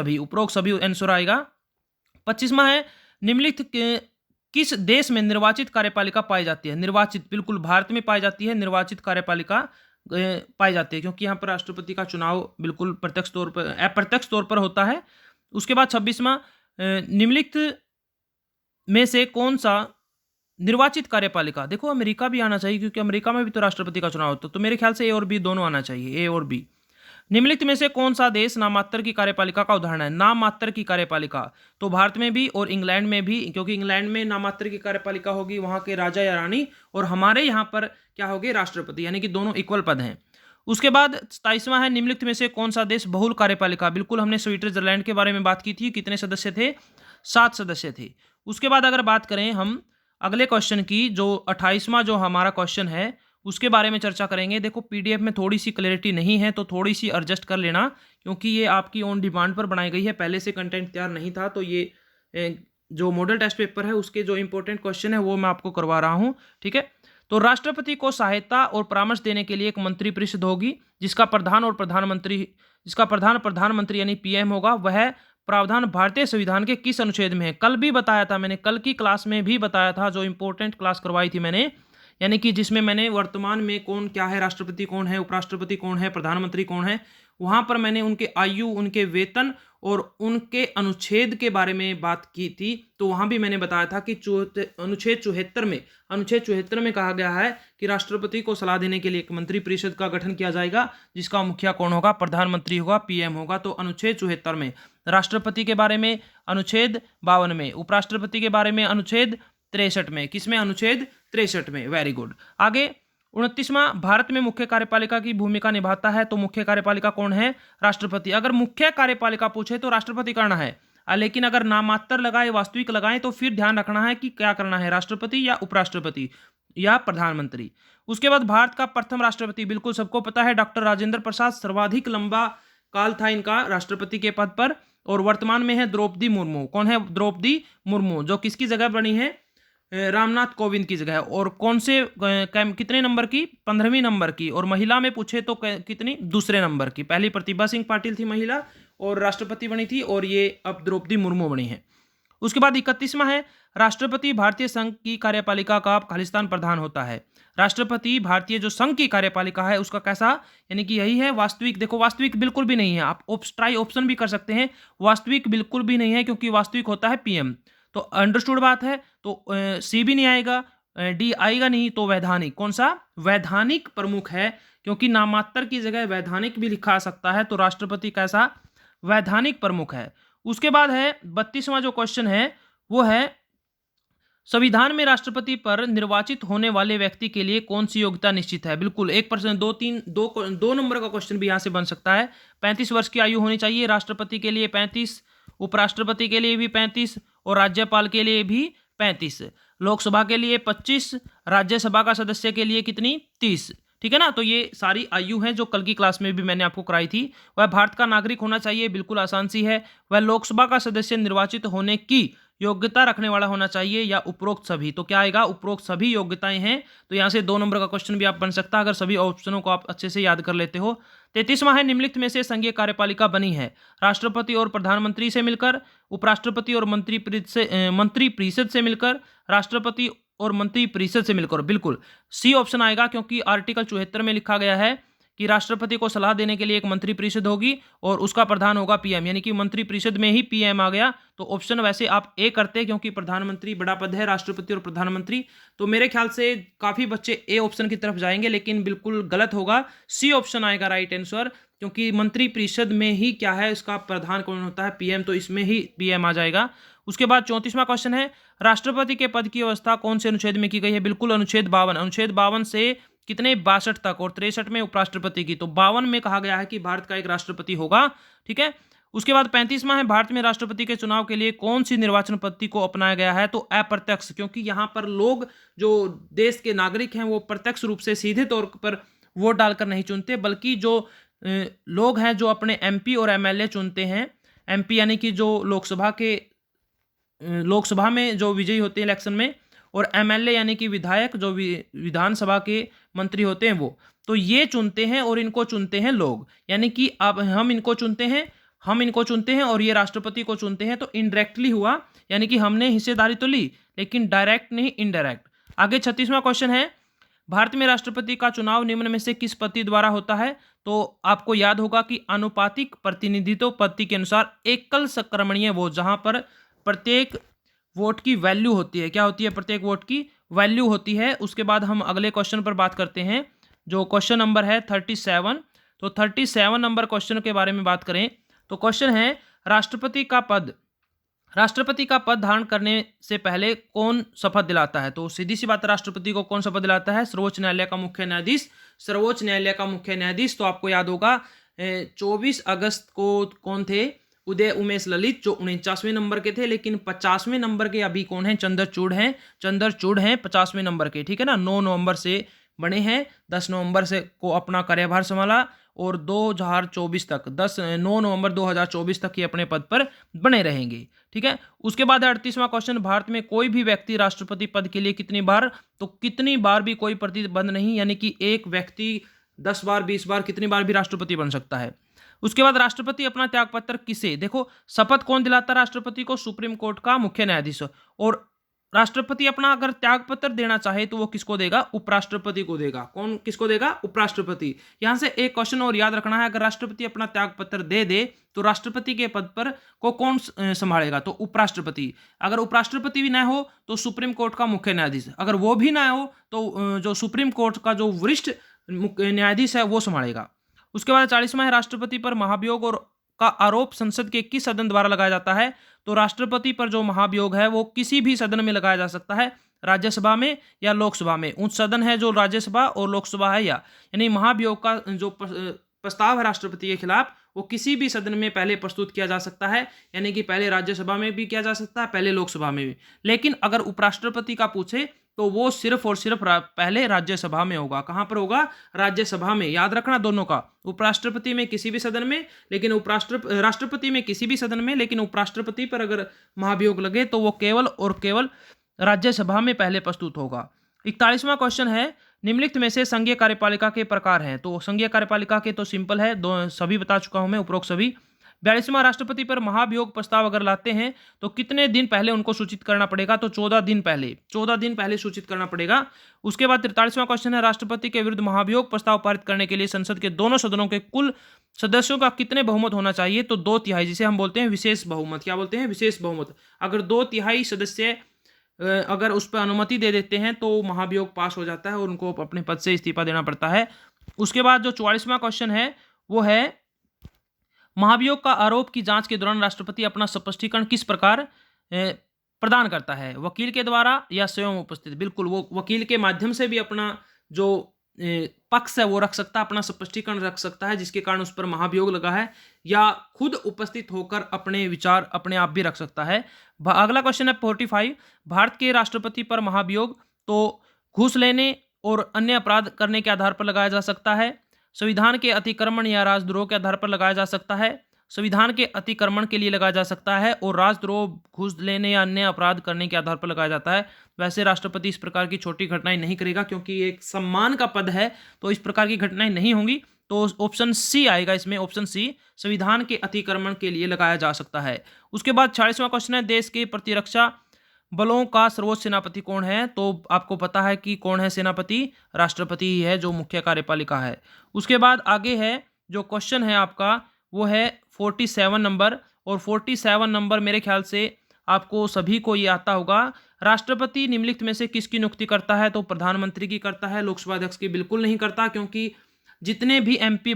सभी आंसर आएगा। 25वां है, निम्नलिखित किस देश में निर्वाचित कार्यपालिका पाई जाती है? निर्वाचित, बिल्कुल भारत में पाई जाती है, निर्वाचित कार्यपालिका पाई जाती है, क्योंकि यहाँ पर राष्ट्रपति का चुनाव बिल्कुल अप्रत्यक्ष तौर पर होता है। उसके बाद 26वां, निम्नलिखित में से कौन सा निर्वाचित कार्यपालिका, देखो अमेरिका भी आना चाहिए, क्योंकि अमेरिका में भी तो राष्ट्रपति का चुनाव होता है, तो मेरे ख्याल से ए और बी दोनों आना चाहिए, ए और बी। निम्नलिखित में से कौन सा देश नामात्र की कार्यपालिका का उदाहरण है? नामात्र की कार्यपालिका, तो भारत में भी और इंग्लैंड में भी, क्योंकि इंग्लैंड में नामात्र की कार्यपालिका होगी, वहां के राजा या रानी, और हमारे यहाँ पर क्या होगी? राष्ट्रपति, यानी कि दोनों इक्वल पद हैं। उसके बाद 27वां है, निम्नलिखित में से कौन सा देश बहुल कार्यपालिका, बिल्कुल हमने स्विट्जरलैंड के बारे में बात की थी, कितने सदस्य थे? 7 सदस्य थे। उसके बाद अगर बात करें हम अगले क्वेश्चन की, जो 28वां जो हमारा क्वेश्चन है उसके बारे में चर्चा करेंगे। देखो पीडीएफ में थोड़ी सी क्लैरिटी नहीं है तो थोड़ी सी एडजस्ट कर लेना, क्योंकि ये आपकी ऑन डिमांड पर बनाई गई है, पहले से कंटेंट तैयार नहीं था। तो ये जो मॉडल टेस्ट पेपर है उसके जो इंपॉर्टेंट क्वेश्चन है वो मैं आपको करवा रहा हूँ, ठीक है। तो राष्ट्रपति को सहायता और परामर्श देने के लिए एक मंत्री परिषद होगी, जिसका प्रधान प्रधानमंत्री यानी पीएम होगा। वह प्रावधान भारतीय संविधान के किस अनुच्छेद में है? कल भी बताया था मैंने, कल की क्लास में भी बताया था, जो इंपॉर्टेंट क्लास करवाई थी मैंने, यानी कि जिसमें मैंने वर्तमान में कौन क्या है, राष्ट्रपति कौन है, उपराष्ट्रपति कौन है, प्रधानमंत्री कौन है, वहां पर मैंने उनके आयु, उनके वेतन और उनके अनुच्छेद के बारे में बात की थी। तो वहां भी मैंने बताया था कि अनुच्छेद 74 में कहा गया है कि राष्ट्रपति को सलाह देने के लिए एक मंत्री परिषद का गठन किया जाएगा, जिसका मुखिया कौन होगा? प्रधानमंत्री होगा, पीएम होगा। तो अनुच्छेद 74 में राष्ट्रपति के बारे में, अनुच्छेद 52 में उपराष्ट्रपति के बारे में, अनुच्छेद 63 में, किसमें? अनुच्छेद 63 में। Very good. आगे 29वां, भारत में मुख्य कार्यपालिका की भूमिका निभाता है। तो मुख्य कार्यपालिका कौन है? राष्ट्रपति। अगर मुख्य कार्यपालिका पूछे तो राष्ट्रपति करना है, लेकिन अगर नामात्र लगाए, वास्तविक लगाए, तो फिर ध्यान रखना है कि क्या करना है, राष्ट्रपति या उपराष्ट्रपति या प्रधानमंत्री। उसके बाद भारत का प्रथम राष्ट्रपति बिल्कुल सबको पता है, डॉक्टर राजेंद्र प्रसाद। सर्वाधिक लंबा काल था इनका राष्ट्रपति के पद पर। और वर्तमान में है द्रौपदी मुर्मू। कौन है? द्रौपदी मुर्मू, जो किसकी जगह बनी है? रामनाथ कोविंद की जगह है। और कौन से कितने नंबर की? 15वीं नंबर की। और महिला में पूछे तो कितनी? दूसरे नंबर की। पहली प्रतिभा सिंह पाटिल थी महिला और राष्ट्रपति बनी थी, और ये अब द्रौपदी मुर्मू बनी है। उसके बाद 31वां है, राष्ट्रपति भारतीय संघ की कार्यपालिका का खालिस्तान प्रधान होता है। राष्ट्रपति भारतीय जो संघ की कार्यपालिका है उसका कैसा, यानी कि यही है वास्तविक। देखो वास्तविक बिल्कुल भी नहीं है, आप ट्राई ऑप्शन भी कर सकते हैं। वास्तविक बिल्कुल भी नहीं है, क्योंकि वास्तविक होता है पीएम। तो अंडरस्टूड बात है। तो सी भी नहीं आएगा, डी आएगा नहीं, तो वैधानिक। कौन सा? वैधानिक प्रमुख है, क्योंकि नामात्र की जगह वैधानिक भी लिखा सकता है। तो राष्ट्रपति कैसा? वैधानिक प्रमुख है। उसके बाद है 32वां जो क्वेश्चन है वो है, संविधान में राष्ट्रपति पर निर्वाचित होने वाले व्यक्ति के लिए कौन सी योग्यता निश्चित है? बिल्कुल 1%, 2 नंबर का क्वेश्चन भी यहां से बन सकता है। 35 वर्ष की आयु होनी चाहिए राष्ट्रपति के लिए, 35, उपराष्ट्रपति के लिए भी 35 और राज्यपाल के लिए भी 35, लोकसभा के लिए 25, राज्यसभा का सदस्य के लिए कितनी? 30। ठीक है ना। तो ये सारी आयु है जो कल की क्लास में भी मैंने आपको कराई थी। वह भारत का नागरिक होना चाहिए, बिल्कुल आसान सी है। वह लोकसभा का सदस्य निर्वाचित होने की योग्यता रखने वाला होना चाहिए, या उपरोक्त सभी। तो क्या आएगा? उपरोक्त सभी योग्यताएं हैं। तो यहां से 2 नंबर का क्वेश्चन भी आप बन सकता है, अगर सभी ऑप्शनों को आप अच्छे से याद कर लेते हो। 33वां है, निम्नलिखित में से संघीय कार्यपालिका बनी है राष्ट्रपति और प्रधानमंत्री से मिलकर, उपराष्ट्रपति और मंत्री परिषद से मिलकर, राष्ट्रपति और मंत्री परिषद से मिलकर। बिल्कुल सी ऑप्शन आएगा, क्योंकि आर्टिकल 74 में लिखा गया है कि राष्ट्रपति को सलाह देने के लिए एक मंत्री परिषद होगी और उसका प्रधान होगा पीएम, यानी कि मंत्री परिषद में ही पीएम आ गया। तो ऑप्शन वैसे आप ए करते, क्योंकि प्रधानमंत्री बड़ा पद है, राष्ट्रपति और प्रधानमंत्री। तो मेरे ख्याल से काफी बच्चे ए ऑप्शन की तरफ जाएंगे, लेकिन बिल्कुल गलत होगा। सी ऑप्शन आएगा राइट आंसर, क्योंकि मंत्री परिषद में ही क्या है, इसका प्रधान कौन होता है? पीएम। तो इसमें ही पीएम आ जाएगा। उसके बाद 34वां क्वेश्चन है, राष्ट्रपति के पद की व्यवस्था कौन से अनुच्छेद में की गई है? बिल्कुल अनुच्छेद 52। अनुच्छेद 52 से कितने? 62 तक, और 63 में उपराष्ट्रपति की। तो 52 में कहा गया है कि भारत का एक राष्ट्रपति होगा। ठीक है। उसके बाद 35वां है, भारत में राष्ट्रपति के चुनाव के लिए कौन सी निर्वाचन पद्धति को अपनाया गया है? तो अप्रत्यक्ष, क्योंकि यहां पर लोग जो देश के नागरिक हैं वो प्रत्यक्ष रूप से सीधे तौर पर वोट डालकर नहीं चुनते, बल्कि जो लोग हैं जो अपने एमपी और एमएलए चुनते हैं। एमपी यानी कि जो लोकसभा में जो विजयी होते हैं इलेक्शन में, और एमएलए यानी कि विधायक जो विधानसभा के मंत्री होते हैं वो। तो ये चुनते हैं और इनको चुनते हैं लोग, यानी कि अब हम इनको चुनते हैं और ये राष्ट्रपति को चुनते हैं। तो इनडायरेक्टली हुआ, यानी कि हमने हिस्सेदारी तो ली लेकिन डायरेक्ट नहीं, इनडायरेक्ट। आगे 36वां क्वेश्चन है, भारत में राष्ट्रपति का चुनाव निम्न में से किस पद्धति द्वारा होता है? तो आपको याद होगा कि आनुपातिक प्रतिनिधित्व पद्धति के अनुसार एकल संक्रमणीय वोट, जहां पर प्रत्येक वोट की वैल्यू होती है। क्या होती है? प्रत्येक वोट की वैल्यू होती है। उसके बाद हम अगले क्वेश्चन पर बात करते हैं, जो क्वेश्चन नंबर है 37। तो 37 नंबर क्वेश्चन के बारे में बात करें तो क्वेश्चन है, राष्ट्रपति का पद धारण करने से पहले कौन शपथ दिलाता है? तो सीधी सी बात है, राष्ट्रपति को कौन शपथ दिलाता है? सर्वोच्च न्यायालय का मुख्य न्यायाधीश। तो आपको याद होगा 24 अगस्त को कौन थे? उदय उमेश ललित, जो 49वें नंबर के थे, लेकिन 50वें नंबर के अभी कौन है? चंद्रचूड़ हैं 50वें नंबर के। ठीक है ना। 9 नवंबर से बने हैं। 10 नवंबर से को अपना कार्यभार संभाला और 2024 तक 9 नवंबर 2024 तक ये अपने पद पर बने रहेंगे। ठीक है। उसके बाद 38वां क्वेश्चन, भारत में कोई भी व्यक्ति राष्ट्रपति पद के लिए कितनी बार, तो कितनी बार भी कोई प्रतिबंध नहीं, यानी कि एक व्यक्ति 10 बार 20 बार कितनी बार भी राष्ट्रपति बन सकता है। उसके बाद राष्ट्रपति अपना त्यागपत्र किसे, देखो शपथ कौन दिलाता है राष्ट्रपति को, सुप्रीम कोर्ट का मुख्य न्यायाधीश। और राष्ट्रपति अपना अगर त्यागपत्र देना चाहे तो वो किसको देगा, उपराष्ट्रपति को देगा। कौन किसको देगा, उपराष्ट्रपति। यहां से एक क्वेश्चन और याद रखना है, अगर राष्ट्रपति अपना त्यागपत्र दे दे तो राष्ट्रपति के पद पर को कौन संभालेगा, तो उपराष्ट्रपति। अगर उपराष्ट्रपति भी ना हो तो सुप्रीम कोर्ट का मुख्य न्यायाधीश, अगर वो भी ना हो तो जो सुप्रीम कोर्ट का जो वरिष्ठ न्यायाधीश है वो संभालेगा। उसके बाद 40वां है, राष्ट्रपति पर महाभियोग और का आरोप संसद के किस सदन द्वारा लगाया जाता है, तो राष्ट्रपति पर जो महाभियोग है वो किसी भी सदन में लगाया जा सकता है, राज्यसभा में या लोकसभा में। उच्च सदन है जो राज्यसभा और लोकसभा है, यानी महाभियोग का जो प्रस्ताव है राष्ट्रपति के खिलाफ वो किसी भी सदन में पहले प्रस्तुत किया जा सकता है, यानी कि पहले राज्यसभा में भी किया जा सकता है, पहले लोकसभा में भी। लेकिन अगर उपराष्ट्रपति का पूछे तो वो सिर्फ और सिर्फ पहले राज्यसभा में होगा। कहां पर होगा, राज्यसभा में। याद रखना दोनों का, उपराष्ट्रपति में किसी भी सदन में, लेकिन राष्ट्रपति में किसी भी सदन में, लेकिन उपराष्ट्रपति पर अगर महाभियोग लगे तो वो केवल और केवल राज्यसभा में पहले प्रस्तुत होगा। 41वां क्वेश्चन है, निम्नलिखित में से संघीय कार्यपालिका के प्रकार हैं, तो संघीय कार्यपालिका के तो सिंपल है, दो सभी बता चुका हूं मैं, उपरोक्त सभी। 42वां, राष्ट्रपति पर महाभियोग प्रस्ताव अगर लाते हैं तो कितने दिन पहले उनको सूचित करना पड़ेगा, तो 14 दिन पहले, 14 दिन पहले सूचित करना पड़ेगा। उसके बाद 43वां क्वेश्चन है, राष्ट्रपति के विरुद्ध महाभियोग प्रस्ताव पारित करने के लिए संसद के दोनों सदनों के कुल सदस्यों का कितने बहुमत होना चाहिए, तो 2/3, जिसे हम बोलते हैं विशेष बहुमत। क्या बोलते हैं, विशेष बहुमत। अगर 2/3 सदस्य अगर उस पर अनुमति दे देते हैं तो महाभियोग पास हो जाता है और उनको अपने पद से इस्तीफा देना पड़ता है। उसके बाद जो 44वां क्वेश्चन है वो है, महाभियोग का आरोप की जांच के दौरान राष्ट्रपति अपना स्पष्टीकरण किस प्रकार प्रदान करता है, वकील के द्वारा या स्वयं उपस्थित। बिल्कुल, वो वकील के माध्यम से भी अपना जो पक्ष है वो रख सकता है, अपना स्पष्टीकरण रख सकता है जिसके कारण उस पर महाभियोग लगा है, या खुद उपस्थित होकर अपने विचार अपने आप भी रख सकता है। अगला क्वेश्चन है 45, भारत के राष्ट्रपति पर महाभियोग तो घूस लेने और अन्य अपराध करने के आधार पर लगाया जा सकता है, संविधान के अतिक्रमण या राजद्रोह के आधार पर लगाया जा सकता है, संविधान के अतिक्रमण के लिए लगाया जा सकता है, और राजद्रोह, घूस लेने या अन्य अपराध करने के आधार पर लगाया जाता है। वैसे राष्ट्रपति इस प्रकार की छोटी घटनाएं नहीं करेगा क्योंकि एक सम्मान का पद है, तो इस प्रकार की घटनाएं नहीं होंगी। तो ऑप्शन सी आएगा इसमें, ऑप्शन सी, संविधान के अतिक्रमण के लिए लगाया जा सकता है। उसके बाद 46वां क्वेश्चन है, देश के प्रतिरक्षा बलों का सर्वोच्च सेनापति कौन है, तो आपको पता है कि कौन है सेनापति, राष्ट्रपति ही है जो मुख्य कार्यपालिका है। उसके बाद आगे है जो क्वेश्चन है आपका वो है 47 नंबर, और 47 नंबर मेरे ख्याल से आपको सभी को ये आता होगा। राष्ट्रपति निम्नलिखित में से किसकी नियुक्ति करता है, तो प्रधानमंत्री की करता है, लोकसभा अध्यक्ष की बिल्कुल नहीं करता, क्योंकि जितने भी एमपी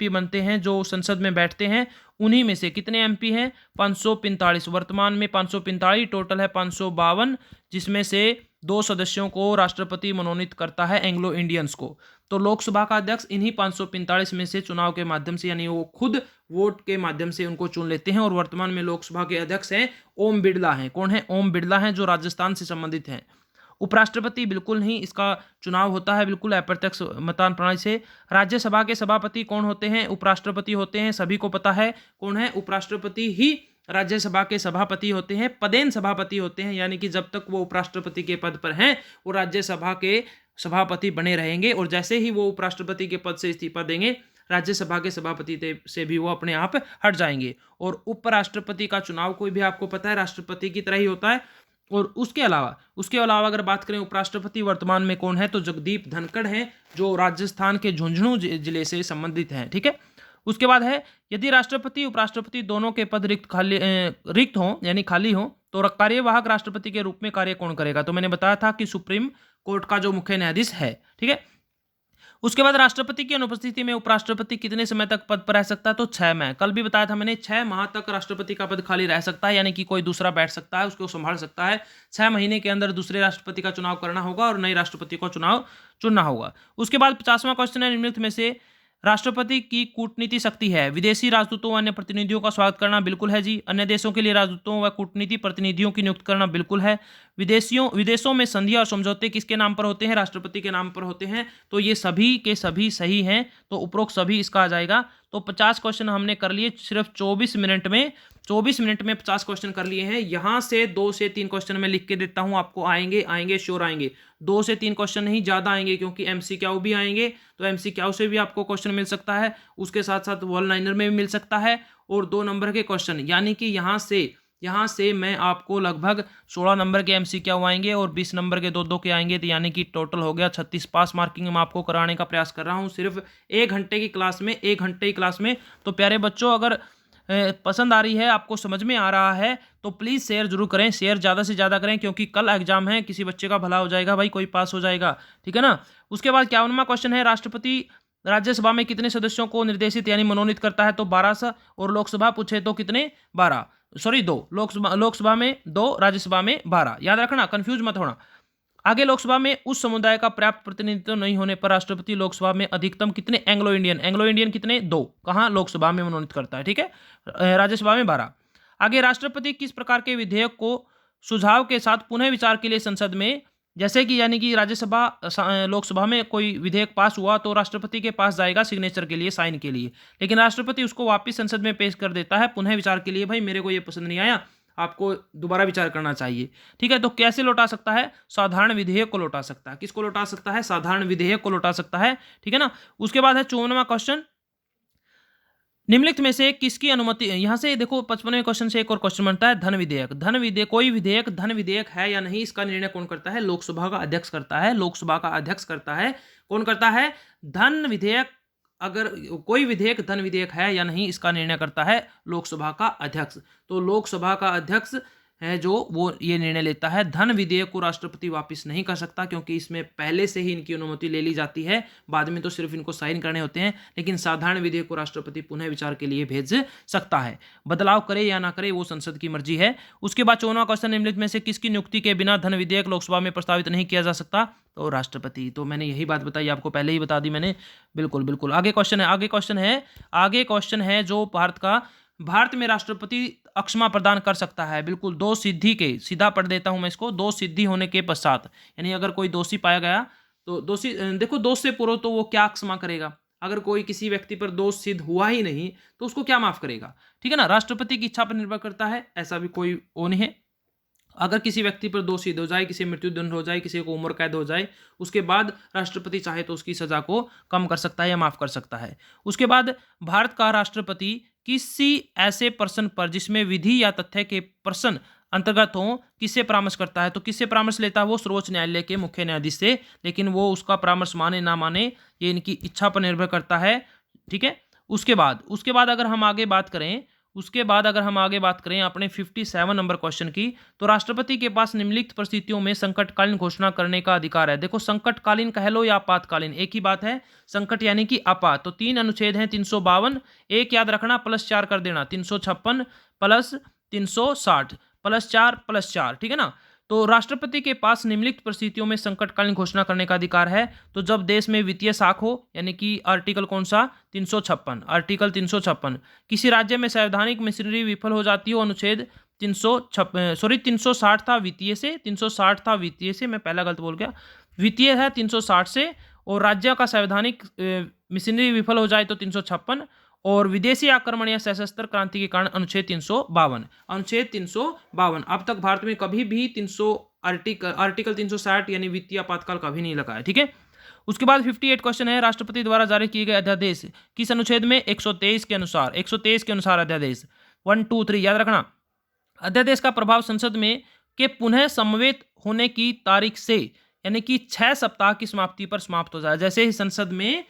बनते हैं जो संसद में बैठते हैं उन्हीं में से कितने एमपी हैं, 545। वर्तमान में 545, टोटल है 552, जिसमें से 2 सदस्यों को राष्ट्रपति मनोनीत करता है, एंग्लो इंडियंस को। तो लोकसभा का अध्यक्ष इन्हीं 545 में से चुनाव के माध्यम से, यानी वो खुद वोट के माध्यम से उनको चुन लेते हैं। और वर्तमान में लोकसभा के अध्यक्ष हैं ओम बिड़ला हैं। कौन है, ओम बिड़ला हैं, जो राजस्थान से संबंधित हैं। उपराष्ट्रपति बिल्कुल नहीं, इसका चुनाव होता है बिल्कुल अप्रत्यक्ष मतदान प्रणाली से। राज्यसभा के सभापति कौन होते हैं, उपराष्ट्रपति होते हैं, सभी को पता है कौन है, उपराष्ट्रपति ही राज्यसभा के सभापति होते हैं, पदेन सभापति होते हैं, यानी कि जब तक वो उपराष्ट्रपति के पद पर हैं वो राज्यसभा के सभापति बने रहेंगे, और जैसे ही वो उपराष्ट्रपति के पद से इस्तीफा देंगे राज्यसभा के सभापति से भी वो अपने आप हट जाएंगे। और उपराष्ट्रपति का चुनाव कोई भी आपको पता है राष्ट्रपति की तरह ही होता है। और उसके अलावा अगर बात करें उपराष्ट्रपति वर्तमान में कौन है, तो जगदीप धनखड़ हैं, जो राजस्थान के झुंझुनू जिले से संबंधित हैं। ठीक है। उसके बाद है, यदि राष्ट्रपति उपराष्ट्रपति दोनों के पद रिक्त हों यानी खाली हों तो कार्यवाहक राष्ट्रपति के रूप में कार्य कौन करेगा, तो मैंने बताया था कि सुप्रीम कोर्ट का जो मुख्य न्यायाधीश है। ठीक है। उसके बाद राष्ट्रपति की अनुपस्थिति में उपराष्ट्रपति कितने समय तक पद पर रह सकता है, तो 6 माह। कल भी बताया था मैंने, 6 माह तक राष्ट्रपति का पद खाली रह सकता है, यानी कि कोई दूसरा बैठ सकता है, उसको संभाल सकता है। 6 महीने के अंदर दूसरे राष्ट्रपति का चुनाव करना होगा और नए राष्ट्रपति को चुनाव चुनना होगा। उसके बाद 50वां क्वेश्चन है, निम्नलिखित में से राष्ट्रपति की कूटनीति शक्ति है? विदेशी राजदूतों व अन्य प्रतिनिधियों का स्वागत करना बिल्कुल है जी। अन्य देशों के लिए राजदूतों व कूटनीति प्रतिनिधियों की नियुक्त करना बिल्कुल है। विदेशों में संधियां और समझौते किसके नाम पर होते हैं? राष्ट्रपति के नाम पर होते हैं। तो ये सभी के सभी सही हैं, तो उपरोक्त सभी इसका आ जाएगा। तो 50 क्वेश्चन हमने कर लिए सिर्फ 24 मिनट में। 24 मिनट में 50 क्वेश्चन कर लिए हैं। यहाँ से 2 से 3 क्वेश्चन मैं लिख के देता हूँ आपको, आएंगे श्योर आएंगे। 2 से 3 क्वेश्चन नहीं, ज़्यादा आएंगे, क्योंकि एमसीक्यू भी आएंगे। तो एमसीक्यू से भी आपको क्वेश्चन मिल सकता है, उसके साथ साथ वन लाइनर में भी मिल सकता है, और 2 नंबर के क्वेश्चन, यानी कि यहाँ से मैं आपको लगभग 16 नंबर के एमसीक्यू आएंगे और 20 नंबर के 2-2 के आएंगे। तो यानी कि टोटल हो गया 36 पास मार्किंग में आपको कराने का प्रयास कर रहा हूँ सिर्फ 1 घंटे की क्लास में। 1 घंटे की क्लास में। तो प्यारे बच्चों, अगर पसंद आ रही है, आपको समझ में आ रहा है, तो प्लीज़ शेयर जरूर करें। शेयर ज़्यादा से ज़्यादा करें, क्योंकि कल एग्जाम है, किसी बच्चे का भला हो जाएगा भाई, कोई पास हो जाएगा। ठीक है ना। उसके बाद 51वां क्वेश्चन है, राष्ट्रपति राज्यसभा में कितने सदस्यों को निर्देशित यानी मनोनीत करता है? तो 12 और लोकसभा पूछे तो कितने? 12, सॉरी 2। लोकसभा में 2, राज्यसभा में 12। याद रखना, कंफ्यूज मत होना। आगे, लोकसभा में उस समुदाय का पर्याप्त प्रतिनिधित्व नहीं होने पर राष्ट्रपति लोकसभा में अधिकतम कितने एंग्लो इंडियन कितने? 2। कहाँ? लोकसभा में मनोनीत करता है। ठीक है। राज्यसभा में 12। आगे, राष्ट्रपति किस प्रकार के विधेयक को सुझाव के साथ पुनः विचार के लिए संसद में, जैसे कि यानी कि लोकसभा में कोई विधेयक पास हुआ तो राष्ट्रपति के पास जाएगा सिग्नेचर के लिए, साइन के लिए, लेकिन राष्ट्रपति उसको वापस संसद में पेश कर देता है पुनः विचार के लिए। भाई मेरे को ये पसंद नहीं आया, आपको दोबारा विचार करना चाहिए। ठीक है। तो कैसे लौटा सकता है? साधारण विधेयक को लौटा सकता है। किसको लौटा सकता है? साधारण विधेयक को लौटा सकता है। ठीक है ना। उसके बाद है 54वां क्वेश्चन, निम्नलिखित में से किसकी अनुमति, यहां से देखो 55वें क्वेश्चन से एक और क्वेश्चन बनता है, धन विधेयक। कोई विधेयक धन विधेयक है या नहीं, इसका निर्णय कौन करता है? लोकसभा का अध्यक्ष करता है। लोकसभा का अध्यक्ष करता है। कौन करता है? धन विधेयक। अगर कोई विधेयक धन विधेयक है या नहीं, इसका निर्णय करता है लोकसभा का अध्यक्ष। तो लोकसभा का अध्यक्ष है जो वो ये निर्णय लेता है। धन विधेयक को राष्ट्रपति वापस नहीं कर सकता, क्योंकि इसमें पहले से ही इनकी अनुमति ले ली जाती है, बाद में तो सिर्फ इनको साइन करने होते हैं। लेकिन साधारण विधेयक को राष्ट्रपति पुनः विचार के लिए भेज सकता है। बदलाव करे या ना करे वो संसद की मर्जी है। उसके बाद 54वां क्वेश्चन, निम्नलिखित में से किसकी नियुक्ति के बिना धन विधेयक लोकसभा में प्रस्तावित नहीं किया जा सकता? तो राष्ट्रपति। तो मैंने यही बात बताई आपको, पहले ही बता दी मैंने। बिल्कुल। आगे क्वेश्चन है जो भारत में राष्ट्रपति अक्षमा प्रदान कर सकता है। बिल्कुल, 2 सिद्धि के, सीधा पढ़ देता हूं मैं इसको, 2 सिद्धि होने के पश्चात, यानी अगर कोई दोषी पाया गया तो दोष से पूर्व तो वो क्या क्षमा करेगा? अगर कोई किसी व्यक्ति पर दोष सिद्ध हुआ ही नहीं तो उसको क्या माफ करेगा? ठीक है ना। राष्ट्रपति की इच्छा पर निर्भर करता है, ऐसा भी कोई वो नहीं है। अगर किसी व्यक्ति पर दोष सिद्ध हो जाए, किसी मृत्युदंड हो जाए, किसी को उम्र कैद हो जाए, उसके बाद राष्ट्रपति चाहे तो उसकी सजा को कम कर सकता है या माफ कर सकता है। उसके बाद, भारत का राष्ट्रपति किसी ऐसे प्रश्न पर जिसमें विधि या तथ्य के प्रश्न अंतर्गत हो किससे परामर्श करता है? तो किससे परामर्श लेता है? वो सर्वोच्च न्यायालय के मुख्य न्यायाधीश से, लेकिन वो उसका परामर्श माने ना माने ये इनकी इच्छा पर निर्भर करता है। ठीक है। उसके बाद अगर हम आगे बात करें अपने 57 नंबर क्वेश्चन की, तो राष्ट्रपति के पास निम्नलिखित परिस्थितियों में संकटकालीन घोषणा करने का अधिकार है। देखो, संकटकालीन कह लो या आपातकालीन, एक ही बात है। संकट यानी कि आपात। तो 3 अनुच्छेद हैं, 352, एक याद रखना, +4 कर देना, 356 + 360 +4 ठीक है ना। तो राष्ट्रपति के पास निम्नलिखित परिस्थितियों में संकटकालीन घोषणा करने का अधिकार है। तो जब देश में वित्तीय शाख हो, यानी कि आर्टिकल कौन सा? 356, आर्टिकल 356। किसी राज्य में संवैधानिक मशीनरी विफल हो जाती हो, अनुच्छेद 360 था वित्तीय से, मैं पहला गलत बोल गया, वित्तीय है 360 से, और राज्य का संवैधानिक मशीनरी विफल हो जाए तो 356, और विदेशी आक्रमण या सशस्त्र क्रांति के कारण अनुच्छेद 352। अब तक भारत में कभी भी आर्टिकल 360 यानी वित्तीय आपातकाल कभी नहीं लगा है। ठीक है। उसके बाद 58 क्वेश्चन है, राष्ट्रपति द्वारा जारी किए गए अध्यादेश किस अनुच्छेद में? 123 के अनुसार अध्यादेश 1, 2, 3 याद रखना। अध्यादेश का प्रभाव संसद में के पुनः समवेत होने की तारीख से, यानी कि 6 सप्ताह की समाप्ति पर समाप्त हो जाए। जैसे ही संसद में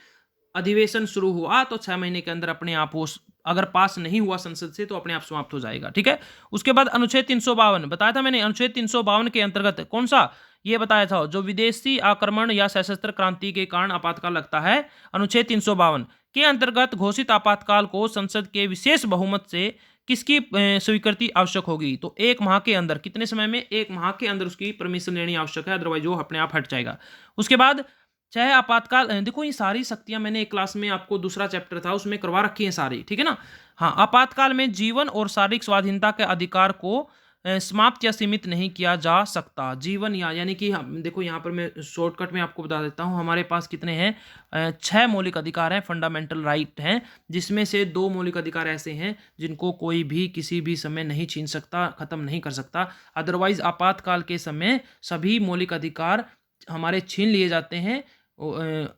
अधिवेशन शुरू हुआ तो 6 महीने के अंदर अपने आप हो, अगर पास नहीं हुआ संसद से तो अपने आप समाप्त हो जाएगा। ठीक है। उसके बाद अनुच्छेद 352 बताया था मैंने, अनुच्छेद 352 के अंतर्गत कौन सा? ये बताया था, जो विदेशी आक्रमण या सशस्त्र क्रांति के कारण आपातकाल लगता है। अनुच्छेद 352 के अंतर्गत घोषित आपातकाल को संसद के विशेष बहुमत से किसकी स्वीकृति आवश्यक होगी? तो 1 माह के अंदर। कितने समय में? 1 माह के अंदर उसकी परमिशन लेनी आवश्यक है, अदरवाइज वो अपने आप हट जाएगा। उसके बाद चाहे आपातकाल देखो ये सारी शक्तियां मैंने एक क्लास में आपको दूसरा चैप्टर था उसमें करवा रखी हैं सारी, ठीक है ना। हाँ, आपातकाल में जीवन और शारीरिक स्वाधीनता के अधिकार को समाप्त या सीमित नहीं किया जा सकता। जीवन यानी कि हम देखो यहाँ पर मैं शॉर्टकट में आपको बता देता हूँ, हमारे पास कितने हैं, 6 मौलिक अधिकार हैं, फंडामेंटल राइट हैं, जिसमें से 2 मौलिक अधिकार ऐसे हैं जिनको कोई भी किसी भी समय नहीं छीन सकता, खत्म नहीं कर सकता। अदरवाइज आपातकाल के समय सभी मौलिक अधिकार हमारे छीन लिए जाते हैं,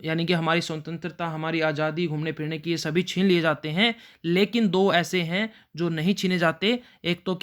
यानी कि हमारी स्वतंत्रता, हमारी आज़ादी, घूमने फिरने की, ये सभी छीन लिए जाते हैं। लेकिन 2 ऐसे हैं जो नहीं छीने जाते। एक तो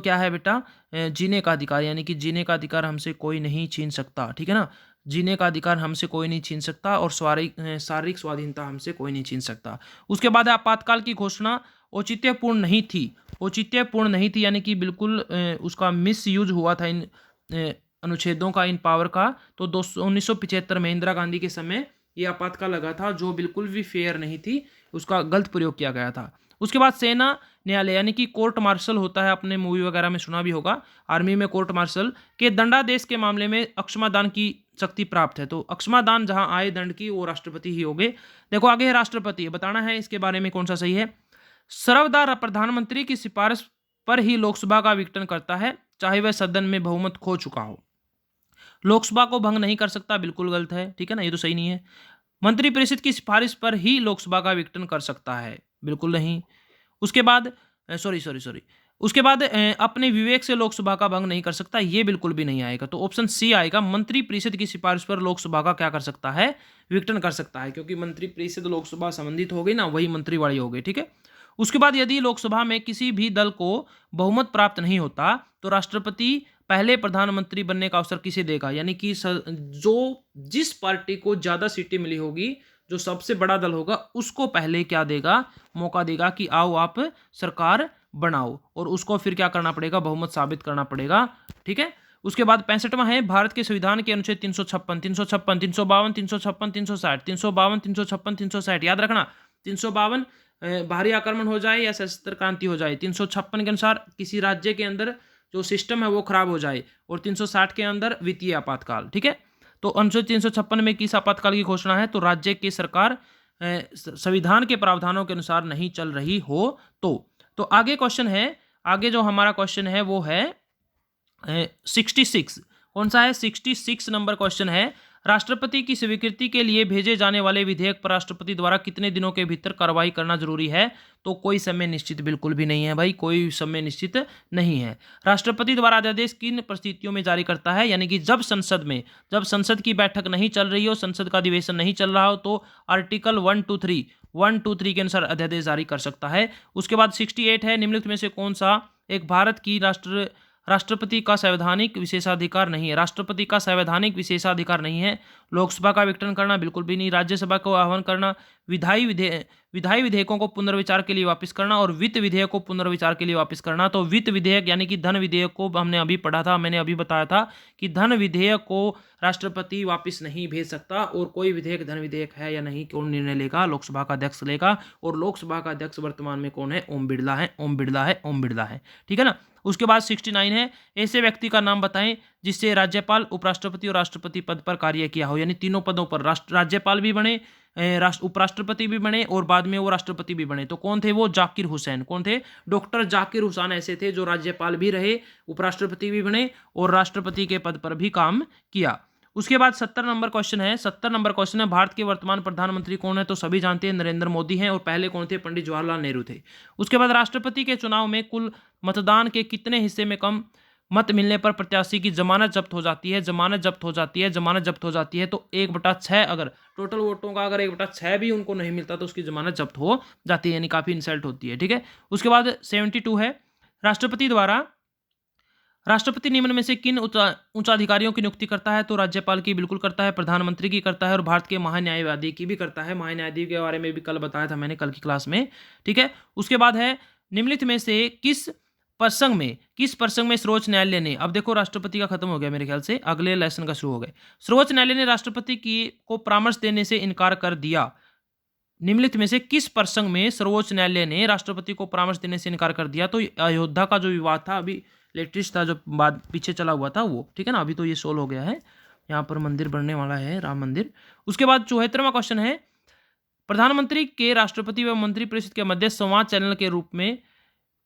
क्या है बेटा, जीने का अधिकार, यानी कि जीने का अधिकार हमसे कोई नहीं छीन सकता, ठीक है ना। जीने का अधिकार हमसे कोई नहीं छीन सकता और शारीरिक स्वाधीनता हमसे कोई नहीं छीन सकता। उसके बाद आपातकाल की घोषणा औचित्यपूर्ण नहीं थी। औचित्यपूर्ण नहीं थी यानी कि बिल्कुल उसका मिस यूज हुआ था इन अनुच्छेदों का, इन पावर का। तो 1975 में इंदिरा गांधी के समय ये आपातकाल लगा था जो बिल्कुल भी फेयर नहीं थी, उसका गलत प्रयोग किया गया था। उसके बाद सेना न्यायालय यानी कि कोर्ट मार्शल होता है, आपने मूवी वगैरह में सुना भी होगा, आर्मी में कोर्ट मार्शल के दंडादेश के मामले में अक्षमादान की शक्ति प्राप्त है। तो अक्षमादान जहां आए दंड की, वो राष्ट्रपति ही हो गए। देखो आगे है राष्ट्रपति, बताना है इसके बारे में कौन सा सही है। सर्वदा प्रधानमंत्री की सिफारिश पर ही लोकसभा का विघटन करता है, चाहे वह सदन में बहुमत खो चुका हो। लोकसभा को भंग नहीं कर सकता, बिल्कुल गलत है, ठीक है ना, ये तो सही नहीं है। मंत्रिपरिषद की सिफारिश पर ही लोकसभा का विघटन कर सकता है, बिल्कुल नहीं। उसके बाद सॉरी उसके बाद अपने विवेक से लोकसभा का भंग नहीं कर सकता, ये बिल्कुल भी नहीं आएगा। तो ऑप्शन सी आएगा, मंत्रिपरिषद की सिफारिश पर लोकसभा का क्या कर सकता है, विघटन कर सकता है, क्योंकि मंत्रिपरिषद लोकसभा संबंधित हो गई ना, वही मंत्रिवाड़ी हो गई, ठीक है। उसके बाद यदि लोकसभा में किसी भी दल को बहुमत प्राप्त नहीं होता तो राष्ट्रपति पहले प्रधानमंत्री बनने का अवसर किसे देगा, यानी कि जो जिस पार्टी को ज्यादा सीटें मिली होगी, जो सबसे बड़ा दल होगा, उसको पहले क्या देगा, मौका देगा कि आओ आप सरकार बनाओ, और उसको फिर क्या करना पड़ेगा, बहुमत साबित करना पड़ेगा, ठीक है। उसके बाद 65वां है भारत के संविधान के अनुच्छेद 356, 356, 352, 356, 360, 352, 356, 360, याद रखना। 352 बाहरी आक्रमण हो जाए या सशस्त्र क्रांति हो जाए, 356 के अनुसार किसी राज्य के अंदर जो सिस्टम है वो खराब हो जाए, और 360 के अंदर वित्तीय आपातकाल, ठीक है। तो अनुच्छेद 356 में किस आपातकाल की घोषणा है, तो राज्य की सरकार संविधान के प्रावधानों के अनुसार नहीं चल रही हो तो आगे क्वेश्चन है, आगे जो हमारा क्वेश्चन है वो है 66। कौन सा है, 66 नंबर क्वेश्चन है। राष्ट्रपति की स्वीकृति के लिए भेजे जाने वाले विधेयक पर राष्ट्रपति द्वारा कितने दिनों के भीतर कार्रवाई करना जरूरी है, तो कोई समय निश्चित बिल्कुल भी नहीं है भाई, कोई समय निश्चित नहीं है। राष्ट्रपति द्वारा अध्यादेश किन परिस्थितियों में जारी करता है, यानी कि जब संसद की बैठक नहीं चल रही हो, संसद का अधिवेशन नहीं चल रहा हो, तो आर्टिकल 123 के अनुसार अध्यादेश जारी कर सकता है। उसके बाद 68 है, निम्नलिखित में से कौन सा एक भारत की राष्ट्रपति का संवैधानिक विशेषाधिकार नहीं है, राष्ट्रपति का संवैधानिक विशेषाधिकार नहीं है। लोकसभा का विघटन करना बिल्कुल भी नहीं, राज्यसभा को आह्वान करना, विधायी विधेयकों को पुनर्विचार के लिए वापस करना, और वित्त विधेयक को पुनर्विचार के लिए वापस करना। तो वित्त विधेयक यानी कि धन विधेयक को हमने अभी पढ़ा था, मैंने अभी बताया था कि धन विधेयक को राष्ट्रपति वापस नहीं भेज सकता, और कोई विधेयक धन विधेयक है या नहीं कौन निर्णय लेगा, लोकसभा का अध्यक्ष लेगा, और लोकसभा का अध्यक्ष वर्तमान में कौन है, ओम बिरला है, ठीक है ना। उसके बाद 69 है, ऐसे व्यक्ति का नाम बताएं जिससे राज्यपाल, उपराष्ट्रपति और राष्ट्रपति पद पर कार्य किया हो, यानी तीनों पदों पर राज्यपाल भी बने, उपराष्ट्रपति भी बने, और बाद में वो राष्ट्रपति भी बने। तो कौन थे वो, जाकिर हुसैन। कौन थे, डॉक्टर जाकिर हुसैन ऐसे थे जो राज्यपाल भी रहे, उपराष्ट्रपति भी बने, और राष्ट्रपति के पद पर भी काम किया। उसके बाद 70 नंबर क्वेश्चन है, भारत के वर्तमान प्रधानमंत्री कौन है, तो सभी जानते हैं नरेंद्र मोदी हैं, और पहले कौन थे, पंडित जवाहरलाल नेहरू थे। उसके बाद राष्ट्रपति के चुनाव में कुल मतदान के कितने हिस्से में कम मत मिलने पर प्रत्याशी की जमानत जब्त हो जाती है, तो 1/6, अगर टोटल वोटों का अगर 1/6 भी उनको नहीं मिलता तो उसकी जमानत जब्त हो जाती है, यानी काफी इंसल्ट होती है, ठीक है। उसके बाद 72 है, राष्ट्रपति निम्न में से किन उच्चाधिकारियों की नियुक्ति करता है, तो राज्यपाल की बिल्कुल करता है, प्रधानमंत्री की करता है, और भारत के महान्यायवादी की भी करता है। महान्यायवादी के बारे में भी कल बताया था मैंने, कल की क्लास में, ठीक है। उसके बाद है, निम्नलिखित में से किस प्रसंग में सर्वोच्च न्यायालय ने, अब देखो राष्ट्रपति का खत्म हो गया मेरे ख्याल से, अगले लेसन का शुरू हो गया। सर्वोच्च न्यायालय ने राष्ट्रपति को परामर्श देने से इनकार कर दिया। निम्नलिखित में से किस प्रसंग में सर्वोच्च न्यायालय ने राष्ट्रपति को परामर्श देने से इनकार कर दिया, तो अयोध्या का जो विवाद था, अभी लेटेस्ट था, जो बाद पीछे चला हुआ था वो, ठीक है ना, अभी तो ये सोल्व हो गया है। यहाँ पर मंदिर बनने वाला है, राम मंदिर। उसके बाद 74वां क्वेश्चन है, प्रधानमंत्री के राष्ट्रपति व मंत्रिपरिषद के मध्य संवाद चैनल के रूप में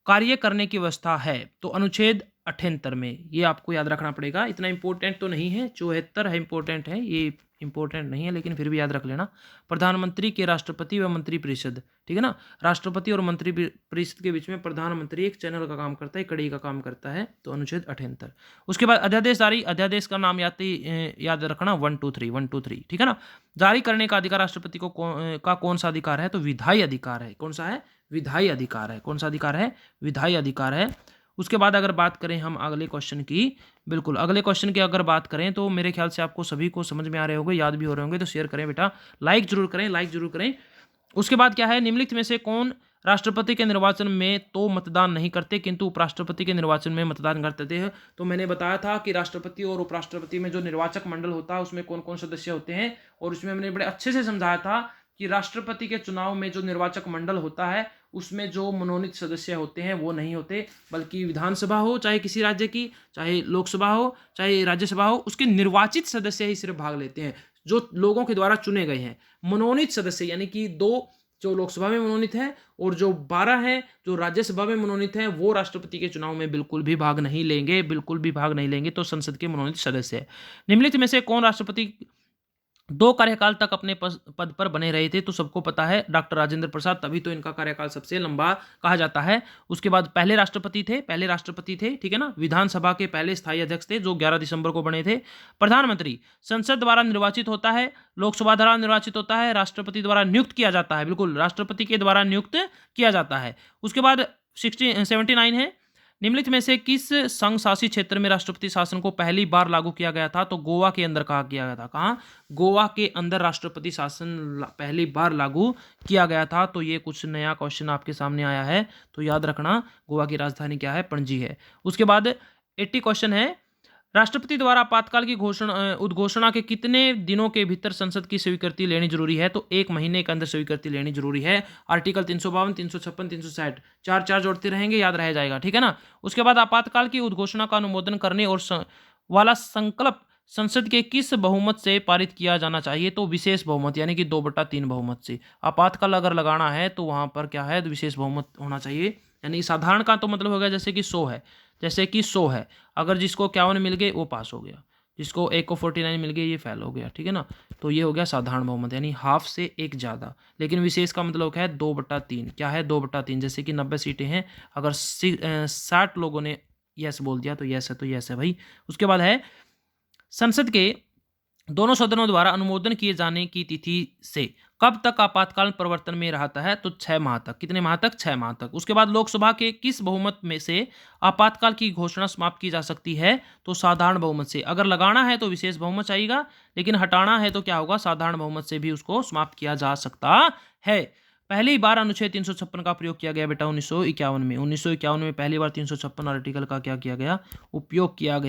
कार्य करने की व्यवस्था है। तो अनुच्छेद 78 में, ये आपको याद रखना पड़ेगा। इतना इंपॉर्टेंट तो नहीं है, 74 है इंपॉर्टेंट है, ये इंपॉर्टेंट नहीं है, लेकिन फिर भी याद रख लेना। प्रधानमंत्री के राष्ट्रपति व मंत्रिपरिषद, ठीक है ना, राष्ट्रपति और मंत्रिपरिषद के बीच में प्रधानमंत्री एक चैनल का काम करता है, कड़ी का काम करता है। तो अनुच्छेद 78। उसके बाद अध्यादेश जारी, अध्यादेश का नाम याद रखना 123, ठीक है ना। जारी करने का अधिकार राष्ट्रपति को कौन सा अधिकार है? तो विधायी अधिकार है। कौन सा है? विधायी अधिकार है। कौन सा अधिकार है? विधायी अधिकार है। उसके बाद अगर बात करें हम अगले क्वेश्चन की, बिल्कुल अगले क्वेश्चन की अगर बात करें तो मेरे ख्याल से आपको सभी को समझ में आ रहे होंगे, याद भी हो रहे होंगे, तो शेयर करें बेटा, लाइक जरूर करें, लाइक जरूर करें। उसके बाद क्या है, निम्नलिखित में से कौन राष्ट्रपति के निर्वाचन में तो मतदान नहीं करते किंतु उपराष्ट्रपति के निर्वाचन में मतदान करते हैं? तो मैंने बताया था कि राष्ट्रपति और उपराष्ट्रपति में जो निर्वाचक मंडल होता है उसमें कौन कौन सदस्य होते हैं, और उसमें मैंने बड़े अच्छे से समझाया था कि राष्ट्रपति के चुनाव में जो निर्वाचक मंडल होता है उसमें जो मनोनीत सदस्य होते हैं वो नहीं होते, बल्कि विधानसभा हो चाहे किसी राज्य की, चाहे लोकसभा हो चाहे राज्यसभा हो, उसके निर्वाचित सदस्य ही सिर्फ भाग लेते हैं, जो लोगों के द्वारा चुने गए हैं। मनोनीत सदस्य यानी कि 2 जो लोकसभा में मनोनीत है और जो 12 हैं जो राज्यसभा में मनोनीत हैं, वो राष्ट्रपति के चुनाव में बिल्कुल भी भाग नहीं लेंगे, बिल्कुल भी भाग नहीं लेंगे। तो संसद के मनोनीत सदस्य है। निम्नलिखित में से कौन राष्ट्रपति 2 कार्यकाल तक अपने पद पर बने रहे थे? तो सबको पता है डॉक्टर राजेंद्र प्रसाद, तभी तो इनका कार्यकाल सबसे लंबा कहा जाता है। उसके बाद पहले राष्ट्रपति थे, ठीक है ना, विधानसभा के पहले स्थायी अध्यक्ष थे जो 11 दिसंबर को बने थे। प्रधानमंत्री संसद द्वारा निर्वाचित होता है, लोकसभा द्वारा निर्वाचित होता है, राष्ट्रपति द्वारा नियुक्त किया जाता है, बिल्कुल राष्ट्रपति के द्वारा नियुक्त किया जाता है। उसके बाद 79 है, निम्नलिखित में से किस संघ शासित क्षेत्र में राष्ट्रपति शासन को पहली बार लागू किया गया था? तो गोवा के अंदर कहा किया गया था। कहाँ? गोवा के अंदर राष्ट्रपति शासन पहली बार लागू किया गया था। तो ये कुछ नया क्वेश्चन आपके सामने आया है, तो याद रखना गोवा की राजधानी क्या है? पणजी है। उसके बाद 80 क्वेश्चन है, राष्ट्रपति द्वारा आपातकाल की उद्घोषणा के कितने दिनों के भीतर संसद की स्वीकृति लेनी जरूरी है? तो 1 महीने के अंदर स्वीकृति लेनी जरूरी है। आर्टिकल 352, 356, 360 चार जोड़ते रहेंगे, याद रह जाएगा, ठीक है ना। उसके बाद आपातकाल की उद्घोषणा का अनुमोदन करने और वाला संकल्प संसद के किस बहुमत से पारित किया जाना चाहिए? तो विशेष बहुमत यानी कि 2/3 बहुमत से। आपातकाल अगर लगाना है तो वहां पर क्या है? विशेष बहुमत होना चाहिए। यानी साधारण का तो मतलब हो गया जैसे कि 100 है, अगर जिसको 51 मिल गए वो पास हो गया, जिसको एक को 49 मिल गए ये फेल हो गया, ठीक है ना। तो ये हो गया साधारण बहुमत, यानी हाफ से एक ज़्यादा। लेकिन विशेष का मतलब क्या है? 2/3। क्या है? 2/3। जैसे कि 90 सीटें हैं, अगर 60 लोगों ने यस बोल दिया तो यस है, तो यस है भाई। उसके बाद है संसद के दोनों सदनों द्वारा अनुमोदन किए जाने की तिथि से कब तक आपातकाल प्रवर्तन में रहता है? तो 6 माह तक। कितने माह तक? 6 माह तक। उसके बाद लोकसभा के किस बहुमत में से आपातकाल की घोषणा समाप्त की जा सकती है? तो साधारण बहुमत से। अगर लगाना है तो विशेष बहुमत चाहिएगा, लेकिन हटाना है तो क्या होगा? साधारण बहुमत से भी उसको समाप्त किया जा सकता है। पहली बार अनुच्छेद 356 का प्रयोग किया गया बेटा 1951 में। 1951 में पहली बार 356 आर्टिकल का क्या किया गया? उपयोग किया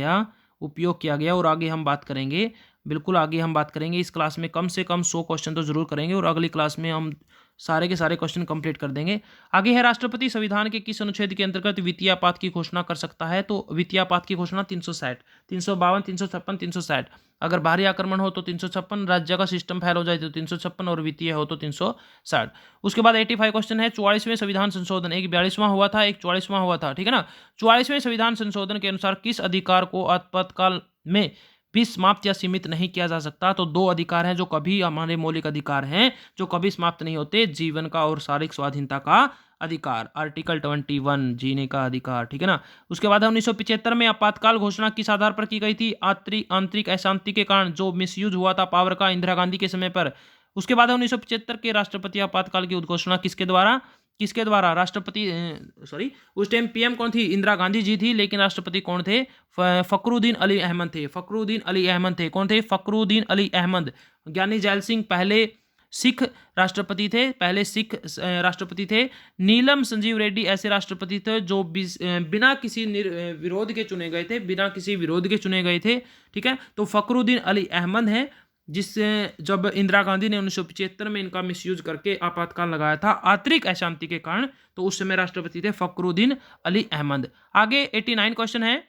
गया। और आगे हम बात करेंगे, बिल्कुल आगे हम बात करेंगे। इस क्लास में कम से कम 100 क्वेश्चन तो जरूर करेंगे, और अगली क्लास में हम सारे के सारे क्वेश्चन कंप्लीट कर देंगे। आगे है, राष्ट्रपति संविधान के किस अनुच्छेद के अंतर्गत वित्तीय आपात की घोषणा कर सकता है? तो वित्तीय आपात की घोषणा 360, 352, 356, 360। अगर बाहरी आक्रमण हो तो 356, राज्य का सिस्टम फेल हो जाए तो 356, और वित्तीय हो तो 360। उसके बाद 85 क्वेश्चन है, 44वें संविधान संशोधन, एक 42वां हुआ था, एक 44वां हुआ था, ठीक है ना। 44वें संविधान संशोधन के अनुसार किस अधिकार को आपातकाल में भी समाप्त या सीमित नहीं किया जा सकता? तो 2 अधिकार हैं जो कभी, हमारे मौलिक अधिकार हैं जो कभी समाप्त नहीं होते, जीवन का और शारीरिक स्वाधीनता का अधिकार, आर्टिकल 21 जीने का अधिकार, ठीक है ना। उसके बाद 1975 में आपातकाल घोषणा किस आधार पर की गई थी? आंतरिक अशांति के कारण जो मिसयूज हुआ था पावर का इंदिरा गांधी के समय पर। उसके बाद 1975 के राष्ट्रपति आपातकाल की उद्घोषणा किसके द्वारा? उस टाइम पीएम कौन थी? इंदिरा गांधी जी थी, लेकिन राष्ट्रपति कौन थे? फखरुद्दीन अली अहमद थे। कौन थे? फखरुद्दीन अली अहमद। ज्ञानी जैल सिंह पहले सिख राष्ट्रपति थे। नीलम संजीव रेड्डी ऐसे राष्ट्रपति थे जो बिना किसी विरोध के चुने गए थे, ठीक है। तो फखरुद्दीन अली अहमद हैं, जिससे जब इंदिरा गांधी ने 1975 में इनका मिसयूज करके आपातकाल लगाया था आंतरिक अशांति के कारण, तो उस समय राष्ट्रपति थे फखरुद्दीन अली अहमद। आगे 89 क्वेश्चन है,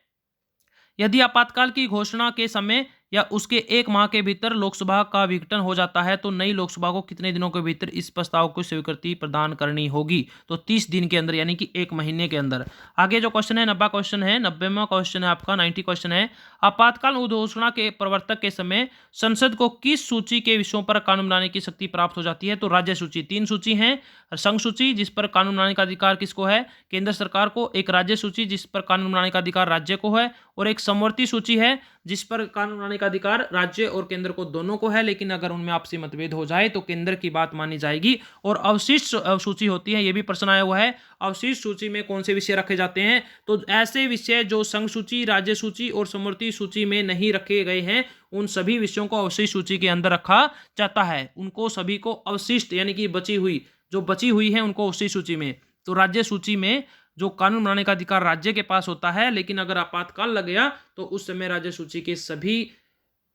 यदि आपातकाल की घोषणा के समय या उसके 1 माह के भीतर लोकसभा का विघटन हो जाता है तो नई लोकसभा को कितने दिनों के भीतर इस प्रस्ताव को स्वीकृति प्रदान करनी होगी? तो 30 दिन के अंदर, यानी कि 1 महीने के अंदर। आगे जो क्वेश्चन है 90 क्वेश्चन है, 90वां क्वेश्चन है आपका, 90 क्वेश्चन है। आपातकाल उद्घोषणा के प्रवर्तक के समय संसद को किस सूची के विषयों पर कानून बनाने की शक्ति प्राप्त हो जाती है? तो राज्य सूची। 3 सूची है, संघ सूची जिस पर कानून बनाने का अधिकार किसको है? केंद्र सरकार को। एक राज्य सूची जिस पर कानून बनाने का अधिकार राज्य को है, और एक समवर्ती सूची है जिस पर कानून बनाने का अधिकार राज्य और केंद्र को दोनों को है, लेकिन अगर उनमें आपसी मतभेद हो जाए तो केंद्र की बात मानी जाएगी। और अवशिष्ट सूची होती है, यह भी प्रश्न आया हुआ है, अवशिष्ट सूची में कौन से विषय रखे जाते हैं? तो ऐसे विषय जो संघ सूची, राज्य सूची और समवर्ती सूची में नहीं रखे गए हैं, उन सभी विषयों को अवशिष्ट सूची के अंदर रखा जाता है। उनको सभी को अवशिष्ट, यानी कि बची हुई है, उनको अवशिष्ट सूची में। तो राज्य सूची में जो कानून बनाने का अधिकार राज्य के पास होता है, लेकिन अगर आपातकाल लग गया तो उस समय राज्य सूची के सभी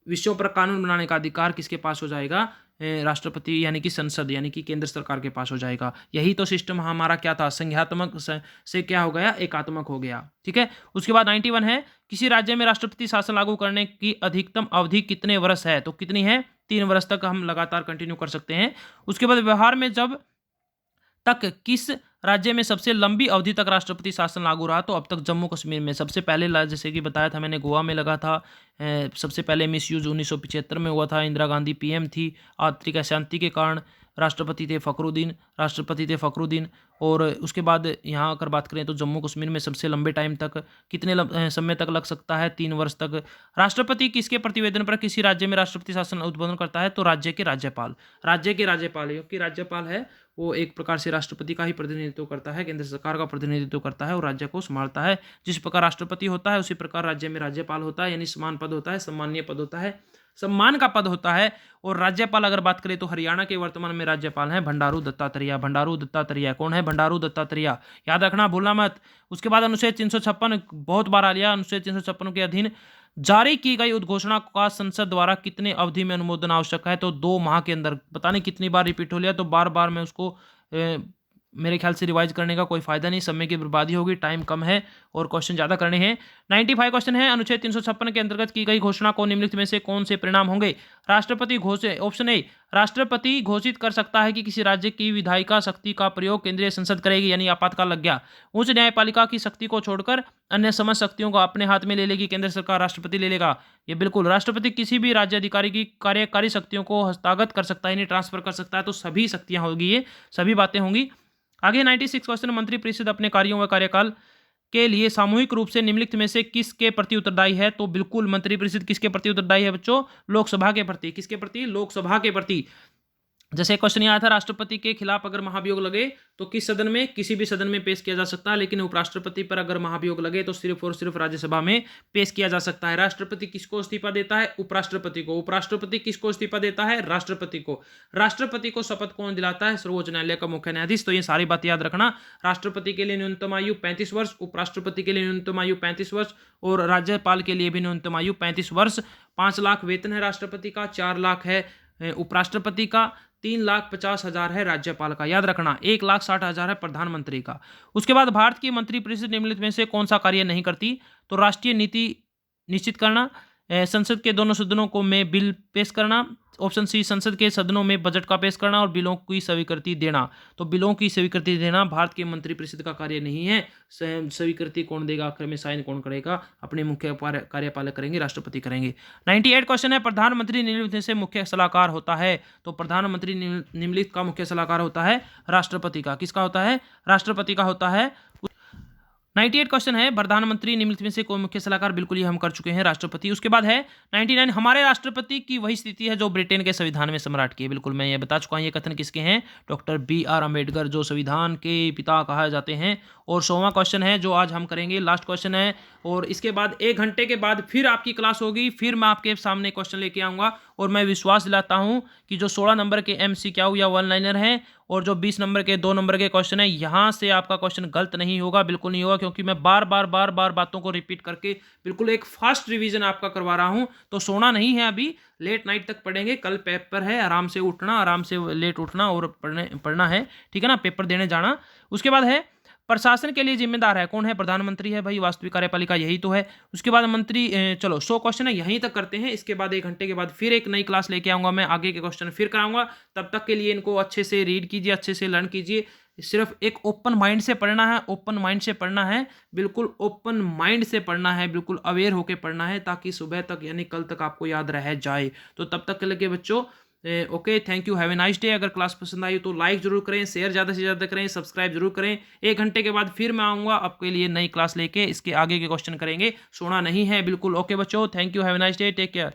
विषयों पर कानून बनाने का अधिकार किसके पास हो जाएगा? राष्ट्रपति, यानी कि संसद, यानी कि केंद्र सरकार के पास हो जाएगा। यही तो सिस्टम हमारा क्या था? संघात्मक से क्या हो गया? एकात्मक हो गया। ठीक है। उसके बाद 91 है, किसी राज्य में राष्ट्रपति शासन लागू करने की अधिकतम अवधि कितने वर्ष है? तो कितनी है? 3 वर्ष तक हम लगातार कंटिन्यू कर सकते हैं। उसके बाद व्यवहार में जब तक किस राज्य में सबसे लंबी अवधि तक राष्ट्रपति शासन लागू रहा? तो अब तक जम्मू कश्मीर में। सबसे पहले जैसे कि बताया था मैंने, गोवा में लगा था। सबसे पहले मिसयूज 1975 में हुआ था, इंदिरा गांधी पीएम थी। आर्थिक अशांति के कारण राष्ट्रपति थे फखरुद्दीन। और उसके बाद यहाँ अगर बात करें तो जम्मू कश्मीर में सबसे लंबे टाइम तक, कितने समय तक लग सकता है? 3 वर्ष तक। राष्ट्रपति किसके प्रतिवेदन पर किसी राज्य में राष्ट्रपति शासन उद्बोधन करता है? तो राज्य के राज्यपाल, क्योंकि राज्यपाल है वो एक प्रकार से राष्ट्रपति का ही प्रतिनिधित्व करता है, केंद्र सरकार का प्रतिनिधित्व करता है और राज्य को संभालता है। जिस प्रकार राष्ट्रपति होता है उसी प्रकार राज्य में राज्यपाल होता है, यानी समान पद होता है, सम्मानीय पद होता है, सम्मान का पद होता है। और राज्यपाल अगर बात करें तो हरियाणा के वर्तमान में राज्यपाल हैं बंडारू दत्तात्रेय। कौन है? बंडारू दत्तात्रेय, याद रखना, भूलना मत। उसके बाद अनुच्छेद 356, बहुत बार आ लिया। अनुच्छेद 356 के अधीन जारी की गई उद्घोषणा का संसद द्वारा कितने अवधि में अनुमोदन आवश्यक है? तो 2 माह के अंदर। पता नहीं कितनी बार रिपीट हो लिया, तो बार बार मैं उसको मेरे ख्याल से रिवाइज करने का कोई फायदा नहीं, समय की बर्बादी होगी, टाइम कम है और क्वेश्चन ज्यादा करने हैं। 95 क्वेश्चन है, अनुच्छेद 356 के अंतर्गत की गई घोषणा को निम्नलिखित में से कौन से परिणाम होंगे? राष्ट्रपति घोषित, ऑप्शन ए, राष्ट्रपति घोषित कर सकता है कि किसी राज्य की विधायिका शक्ति का प्रयोग केंद्रीय संसद करेगी, यानी आपातकाल लग गया। उच्च न्यायपालिका की शक्ति को छोड़कर अन्य समस्त शक्तियों को अपने हाथ में ले लेगी केंद्र सरकार, राष्ट्रपति ले लेगा। ये बिल्कुल, राष्ट्रपति किसी भी राज्य अधिकारी की कार्यकारी शक्तियों को हस्तगत कर सकता है, यानी ट्रांसफर कर सकता है। तो सभी शक्तियां होगी, ये सभी बातें होंगी। आगे 96 क्वेश्चन, मंत्रिपरिषद अपने कार्यों व कार्यकाल के लिए सामूहिक रूप से निम्नलिखित में से किसके प्रति उत्तरदायी है? तो बिल्कुल, मंत्रिपरिषद किसके प्रति उत्तरदायी है बच्चों? लोकसभा के प्रति। किसके प्रति? लोकसभा के प्रति। जैसे क्वेश्चन आया था, राष्ट्रपति के खिलाफ अगर महाभियोग लगे तो किस सदन में? किसी भी सदन में पेश किया जा सकता है, लेकिन उपराष्ट्रपति पर अगर महाभियोग लगे तो सिर्फ और सिर्फ राज्यसभा में पेश किया जा सकता है। राष्ट्रपति किसको इस्तीफा देता है? उपराष्ट्रपति को। उपराष्ट्रपति किसको इस्तीफा देता है? राष्ट्रपति को। राष्ट्रपति को शपथ कौन दिलाता है? सर्वोच्च न्यायालय का मुख्य न्यायाधीश। तो ये सारी बात याद रखना। राष्ट्रपति के लिए न्यूनतम आयु 35 वर्ष, उपराष्ट्रपति के लिए न्यूनतम आयु 35 वर्ष और राज्यपाल के लिए भी न्यूनतम आयु 35 वर्ष। 5 लाख वेतन है राष्ट्रपति का, 4 लाख है उपराष्ट्रपति का, 3,50,000 है राज्यपाल का। याद रखना, 1,60,000 है प्रधानमंत्री का। उसके बाद भारत की मंत्रिपरिषद निम्नलिखित में से कौन सा कार्य नहीं करती? तो राष्ट्रीय नीति निश्चित करना, संसद के दोनों सदनों को में बिल पेश करना, ऑप्शन सी, संसद के सदनों में बजट का पेश करना और बिलों की स्वीकृति देना। तो बिलों की स्वीकृति देना भारत के मंत्रिपरिषद का कार्य नहीं है। स्वीकृति कौन देगा? आखिर में साइन कौन करेगा? अपने मुख्य कार्यपालक करेंगे, राष्ट्रपति करेंगे। 98 क्वेश्चन है, प्रधानमंत्री निम्नलिखित से मुख्य सलाहकार होता है? तो प्रधानमंत्री निम्नलिखित का मुख्य सलाहकार होता है राष्ट्रपति का। किसका होता है? राष्ट्रपति का होता है। 98 क्वेश्चन है, प्रधानमंत्री निम्नलिखित में से कोई मुख्य सलाहकार? बिल्कुल, ये हम कर चुके हैं, राष्ट्रपति। उसके बाद है 99, हमारे राष्ट्रपति की वही स्थिति है जो ब्रिटेन के संविधान में सम्राट की है। बिल्कुल, मैं ये बता चुका हूं। ये कथन किसके हैं? डॉक्टर BR अम्बेडकर, जो संविधान के पिता कहा जाते हैं। और 100वां क्वेश्चन है जो आज हम करेंगे, लास्ट क्वेश्चन है। और इसके बाद 1 घंटे के बाद फिर आपकी क्लास होगी, फिर मैं आपके सामने क्वेश्चन लेके आऊँगा। और मैं विश्वास दिलाता हूँ कि जो 16 नंबर के MCQ या 1 लाइनर हैं और जो 20 नंबर के 2 नंबर के क्वेश्चन है, यहाँ से आपका क्वेश्चन गलत नहीं होगा, बिल्कुल नहीं होगा, क्योंकि मैं बार बार बातों को रिपीट करके बिल्कुल एक फास्ट रिवीजन आपका करवा रहा हूँ। तो सोना नहीं है, अभी लेट नाइट तक पढ़ेंगे। कल पेपर है, आराम से उठना, आराम से लेट उठना और पढ़ना है, ठीक है ना, पेपर देने जाना। उसके बाद है प्रशासन के लिए जिम्मेदार है कौन है? प्रधानमंत्री है भाई, वास्तविक कार्यपालिका यही तो है। उसके बाद मंत्री चलो 100 क्वेश्चन है यहीं तक करते हैं, इसके बाद 1 घंटे के बाद फिर एक नई क्लास लेके आऊंगा मैं, आगे के क्वेश्चन फिर कराऊंगा। तब तक के लिए इनको अच्छे से रीड कीजिए, अच्छे से लर्न कीजिए। सिर्फ एक ओपन माइंड से पढ़ना है, ओपन माइंड से पढ़ना है, बिल्कुल ओपन माइंड से पढ़ना है, बिल्कुल अवेयर होकर पढ़ना है, ताकि सुबह तक यानी कल तक आपको याद रह जाए। तो तब तक के लिए बच्चों okay, thank you, have a nice day. अगर क्लास पसंद आई तो लाइक जरूर करें, शेयर ज़्यादा से ज़्यादा करें, सब्सक्राइब जरूर करें। 1 घंटे के बाद फिर मैं आऊँगा आपके लिए नई क्लास लेके, इसके आगे के क्वेश्चन करेंगे, सोना नहीं है बिल्कुल। ओके बच्चों, thank you, have a nice day, take care.